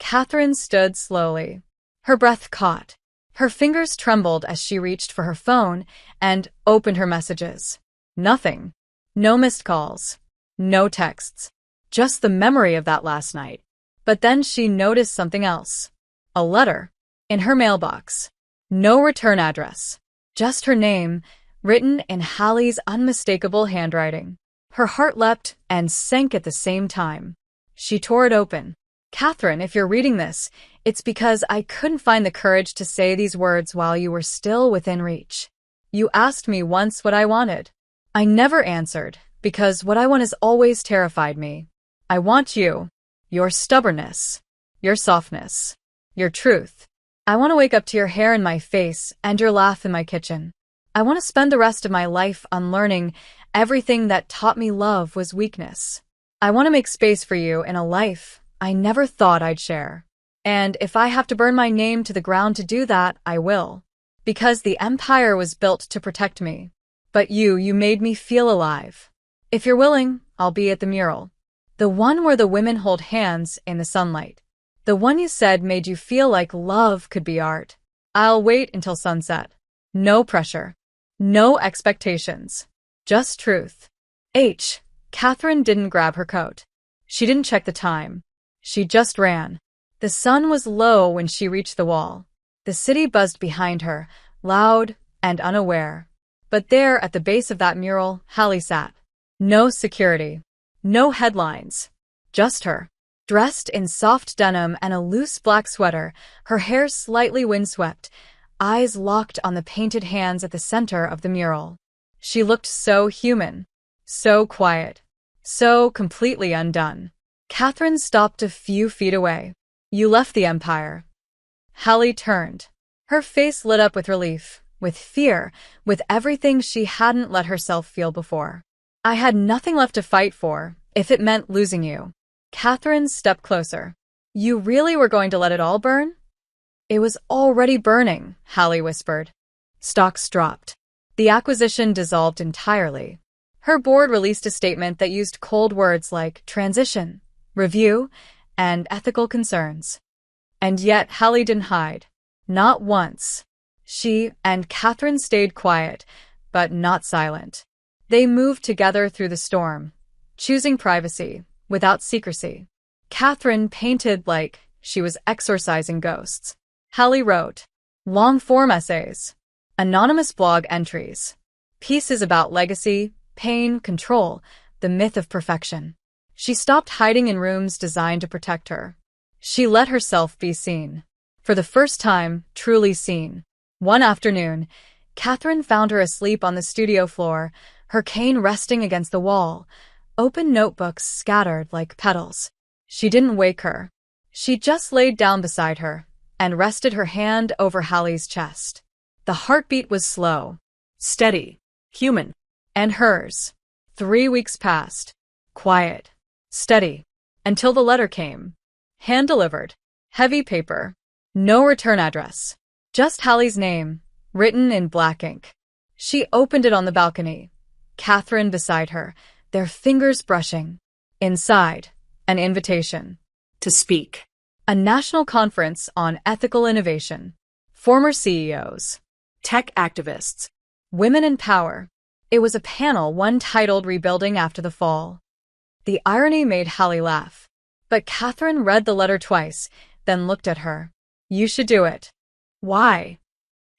Catherine stood slowly. Her breath caught. Her fingers trembled as she reached for her phone and opened her messages. Nothing. No missed calls. No texts. Just the memory of that last night. But then she noticed something else. A letter. In her mailbox. No return address. Just her name, written in Hallie's unmistakable handwriting. Her heart leapt and sank at the same time. She tore it open. Catherine, if you're reading this, it's because I couldn't find the courage to say these words while you were still within reach. You asked me once what I wanted. I never answered, Because what I want has always terrified me. I want you, your stubbornness, your softness, your truth. I want to wake up to your hair in my face and your laugh in my kitchen. I want to spend the rest of my life unlearning everything that taught me love was weakness. I want to make space for you in a life I never thought I'd share. And if I have to burn my name to the ground to do that, I will. Because the empire was built to protect me. But you made me feel alive. If you're willing, I'll be at the mural. The one where the women hold hands in the sunlight. The one you said made you feel like love could be art. I'll wait until sunset. No pressure. No expectations. Just truth. Catherine didn't grab her coat. She didn't check the time. She just ran. The sun was low when she reached the wall. The city buzzed behind her, loud and unaware. But there, at the base of that mural, Hallie sat. No security. No headlines. Just her. Dressed in soft denim and a loose black sweater, her hair slightly windswept, eyes locked on the painted hands at the center of the mural. She looked so human. So quiet. So completely undone. Catherine stopped a few feet away. You left the empire. Hallie turned. Her face lit up with relief, with fear, with everything she hadn't let herself feel before. I had nothing left to fight for, if it meant losing you. Catherine stepped closer. You really were going to let it all burn? It was already burning, Hallie whispered. Stocks dropped. The acquisition dissolved entirely. Her board released a statement that used cold words like transition, review, and ethical concerns. And yet Hallie didn't hide. Not once. She and Catherine stayed quiet, but not silent. They moved together through the storm, choosing privacy without secrecy. Catherine painted like she was exorcising ghosts. Hallie wrote long-form essays, anonymous blog entries, pieces about legacy, pain, control, the myth of perfection. She stopped hiding in rooms designed to protect her. She let herself be seen. For the first time, truly seen. One afternoon, Catherine found her asleep on the studio floor, her cane resting against the wall, open notebooks scattered like petals. She didn't wake her. She just laid down beside her and rested her hand over Hallie's chest. The heartbeat was slow, steady, human. And hers. 3 weeks passed. Quiet. Steady. Until the letter came. Hand-delivered. Heavy paper. No return address. Just Hallie's name, written in black ink. She opened it on the balcony. Catherine beside her, their fingers brushing. Inside, an invitation. To speak. A national conference on ethical innovation. Former CEOs. Tech activists. Women in power. It was a panel, one titled Rebuilding After the Fall. The irony made Hallie laugh. But Catherine read the letter twice, then looked at her. You should do it. Why?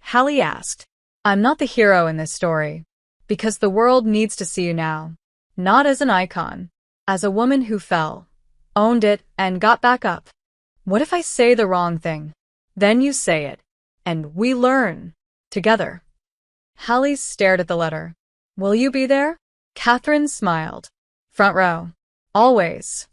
Hallie asked. I'm not the hero in this story. Because the world needs to see you now. Not as an icon. As a woman who fell, owned it, and got back up. What if I say the wrong thing? Then you say it. And we learn. Together. Hallie stared at the letter. Will you be there? Catherine smiled. Front row. Always.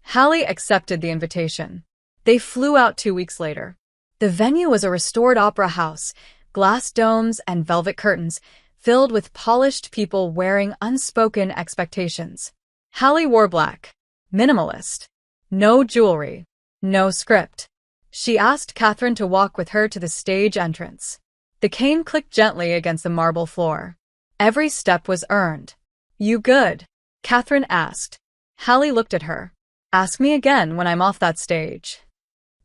Hallie accepted the invitation. They flew out 2 weeks later. The venue was a restored opera house, glass domes and velvet curtains, filled with polished people wearing unspoken expectations. Hallie wore black. Minimalist. No jewelry. No script. She asked Catherine to walk with her to the stage entrance. The cane clicked gently against the marble floor. Every step was earned. You good? Catherine asked. Hallie looked at her. Ask me again when I'm off that stage.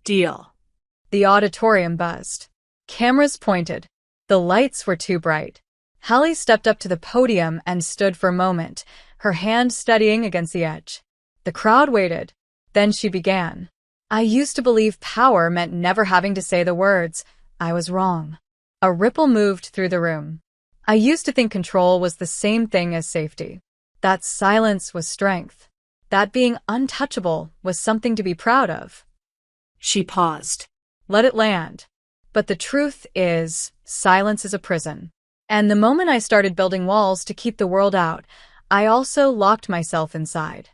Deal. The auditorium buzzed. Cameras pointed. The lights were too bright. Hallie stepped up to the podium and stood for a moment, her hand steadying against the edge. The crowd waited. Then she began. I used to believe power meant never having to say the words. I was wrong. A ripple moved through the room. I used to think control was the same thing as safety. That silence was strength. That being untouchable was something to be proud of. She paused. Let it land. But the truth is, silence is a prison. And the moment I started building walls to keep the world out, I also locked myself inside.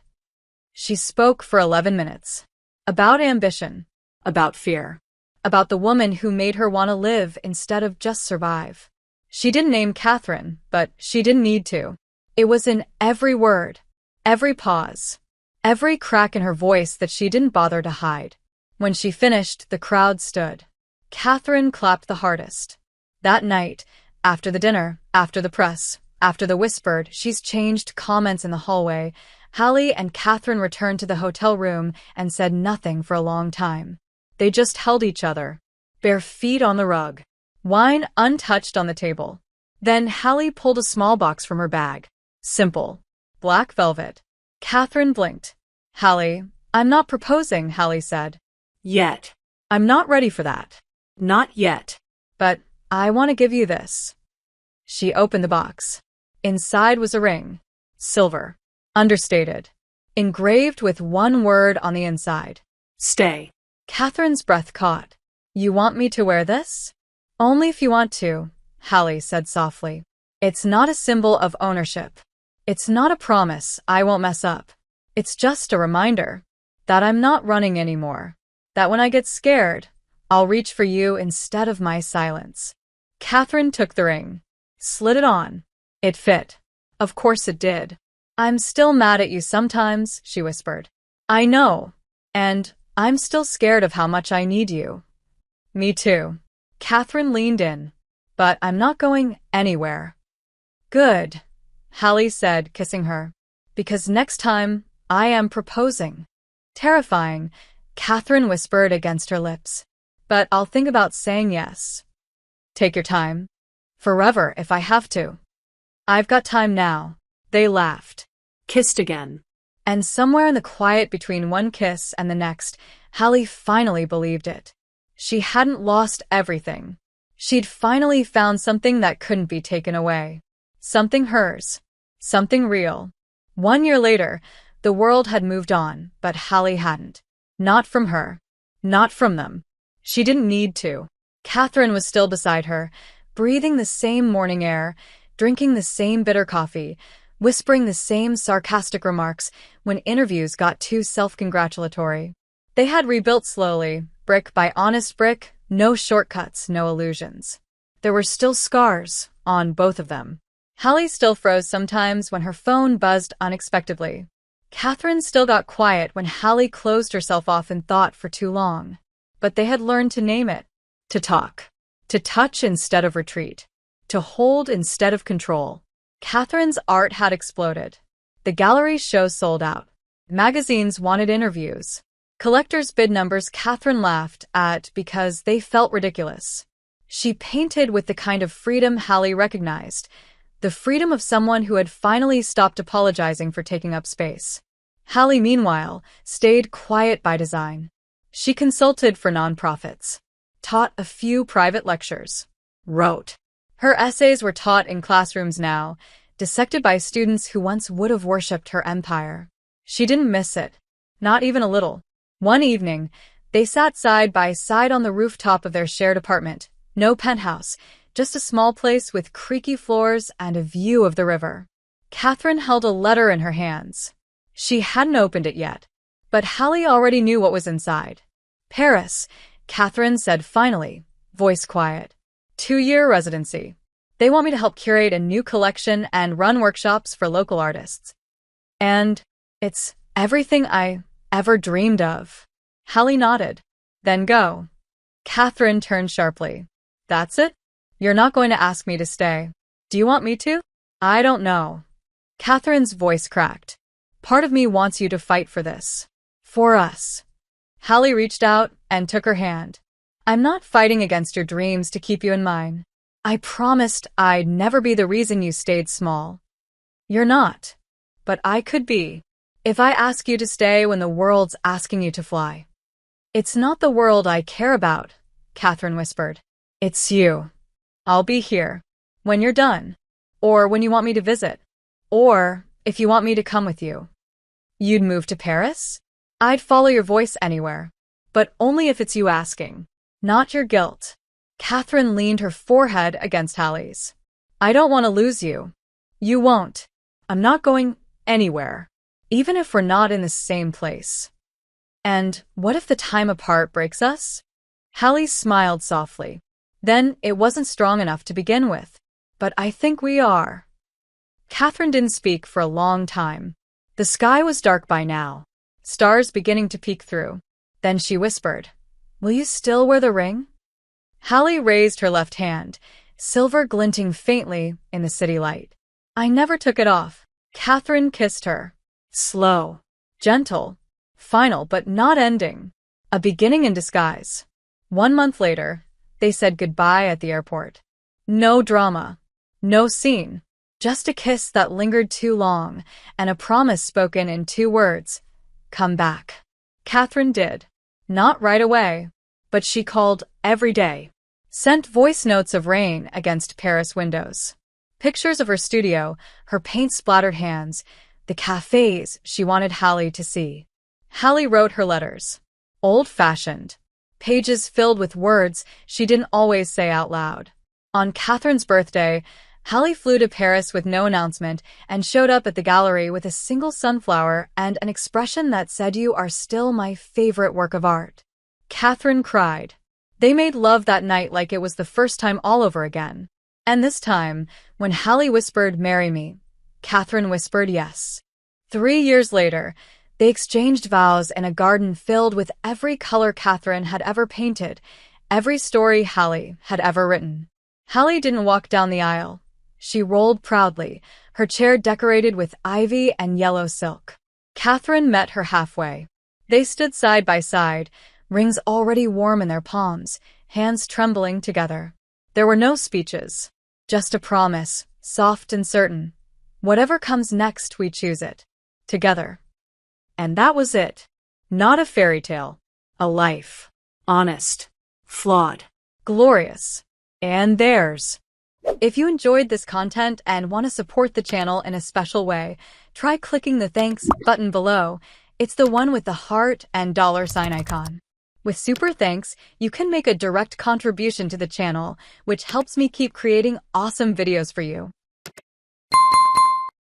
She spoke for 11 minutes. About ambition. About fear. About the woman who made her want to live instead of just survive. She didn't name Catherine, but she didn't need to. It was in every word, every pause, every crack in her voice that she didn't bother to hide. When she finished, the crowd stood. Catherine clapped the hardest. That night, after the dinner, after the press, after the whispered, "She's changed" comments in the hallway, Hallie and Catherine returned to the hotel room and said nothing for a long time. They just held each other, bare feet on the rug, wine untouched on the table. Then Hallie pulled a small box from her bag. Simple. Black velvet. Catherine blinked. "Hallie, I'm not proposing," Hallie said. Yet. "I'm not ready for that." Not yet. "But I want to give you this." She opened the box. Inside was a ring. Silver. Understated. Engraved with one word on the inside. Stay. Catherine's breath caught. "You want me to wear this?" "Only if you want to," Hallie said softly. "It's not a symbol of ownership. It's not a promise I won't mess up. It's just a reminder that I'm not running anymore. That when I get scared, I'll reach for you instead of my silence." Catherine took the ring. Slid it on. It fit. Of course it did. "I'm still mad at you sometimes," she whispered. "I know. And I'm still scared of how much I need you." "Me too." Catherine leaned in. "But I'm not going anywhere." "Good," Hallie said, kissing her. "Because next time, I am proposing." "Terrifying," Catherine whispered against her lips. "But I'll think about saying yes." "Take your time. Forever if I have to." "I've got time now." They laughed. Kissed again. And somewhere in the quiet between one kiss and the next, Hallie finally believed it. She hadn't lost everything. She'd finally found something that couldn't be taken away. Something hers. Something real. 1 year later, the world had moved on, but Hallie hadn't. Not from her. Not from them. She didn't need to. Catherine was still beside her, breathing the same morning air, drinking the same bitter coffee, whispering the same sarcastic remarks when interviews got too self-congratulatory. They had rebuilt slowly, brick by honest brick, no shortcuts, no illusions. There were still scars on both of them. Hallie still froze sometimes when her phone buzzed unexpectedly. Catherine still got quiet when Hallie closed herself off in thought for too long. But they had learned to name it, to talk, to touch instead of retreat, to hold instead of control. Catherine's art had exploded. The gallery shows sold out. Magazines wanted interviews. Collectors' bid numbers Catherine laughed at because they felt ridiculous. She painted with the kind of freedom Hallie recognized, the freedom of someone who had finally stopped apologizing for taking up space. Hallie, meanwhile, stayed quiet by design. She consulted for nonprofits, taught a few private lectures, wrote. Her essays were taught in classrooms now, dissected by students who once would have worshipped her empire. She didn't miss it, not even a little. One evening, they sat side by side on the rooftop of their shared apartment. No penthouse, just a small place with creaky floors and a view of the river. Catherine held a letter in her hands. She hadn't opened it yet, but Hallie already knew what was inside. "Paris," Catherine said finally, voice quiet. 2-year residency. They want me to help curate a new collection and run workshops for local artists. And it's everything I ever dreamed of. Hallie nodded. "Then go." Catherine turned sharply. "That's it? You're not going to ask me to stay. Do you want me to?" "I don't know." Catherine's voice cracked. "Part of me wants you to fight for this. For us." Hallie reached out and took her hand. "I'm not fighting against your dreams to keep you in mine. I promised I'd never be the reason you stayed small. You're not. But I could be. If I ask you to stay when the world's asking you to fly." "It's not the world I care about," Catherine whispered. "It's you. I'll be here. When you're done. Or when you want me to visit. Or if you want me to come with you." "You'd move to Paris?" "I'd follow your voice anywhere. But only if it's you asking. Not your guilt." Catherine leaned her forehead against Hallie's. "I don't want to lose you." "You won't. I'm not going anywhere, even if we're not in the same place. And what if the time apart breaks us? Hallie smiled softly. Then it wasn't strong enough to begin with. But I think we are. Catherine didn't speak for a long time. The sky was dark by now, stars beginning to peek through. Then she whispered, "Will you still wear the ring?" Hallie raised her left hand, silver glinting faintly in the city light. "I never took it off." Catherine kissed her. Slow, gentle, final but not ending. A beginning in disguise. 1 month later, they said goodbye at the airport. No drama, no scene, just a kiss that lingered too long and a promise spoken in 2 words. Come back. Catherine did. Not right away, but she called every day. Sent voice notes of rain against Paris windows. Pictures of her studio, her paint-splattered hands, the cafes she wanted Hallie to see. Hallie wrote her letters. Old-fashioned. Pages filled with words she didn't always say out loud. On Catherine's birthday, Hallie flew to Paris with no announcement and showed up at the gallery with a single sunflower and an expression that said, "You are still my favorite work of art." Catherine cried. They made love that night like it was the first time all over again. And this time, when Hallie whispered, "Marry me," Catherine whispered yes. 3 years later, they exchanged vows in a garden filled with every color Catherine had ever painted, every story Hallie had ever written. Hallie didn't walk down the aisle. She rolled proudly, her chair decorated with ivy and yellow silk. Catherine met her halfway. They stood side by side, rings already warm in their palms, hands trembling together. There were no speeches, just a promise, soft and certain. Whatever comes next, we choose it. Together. And that was it. Not a fairy tale. A life. Honest. Flawed. Glorious. And theirs. If you enjoyed this content and want to support the channel in a special way, try clicking the thanks button below. It's the one with the heart and $sign icon. With super thanks, you can make a direct contribution to the channel, which helps me keep creating awesome videos for you.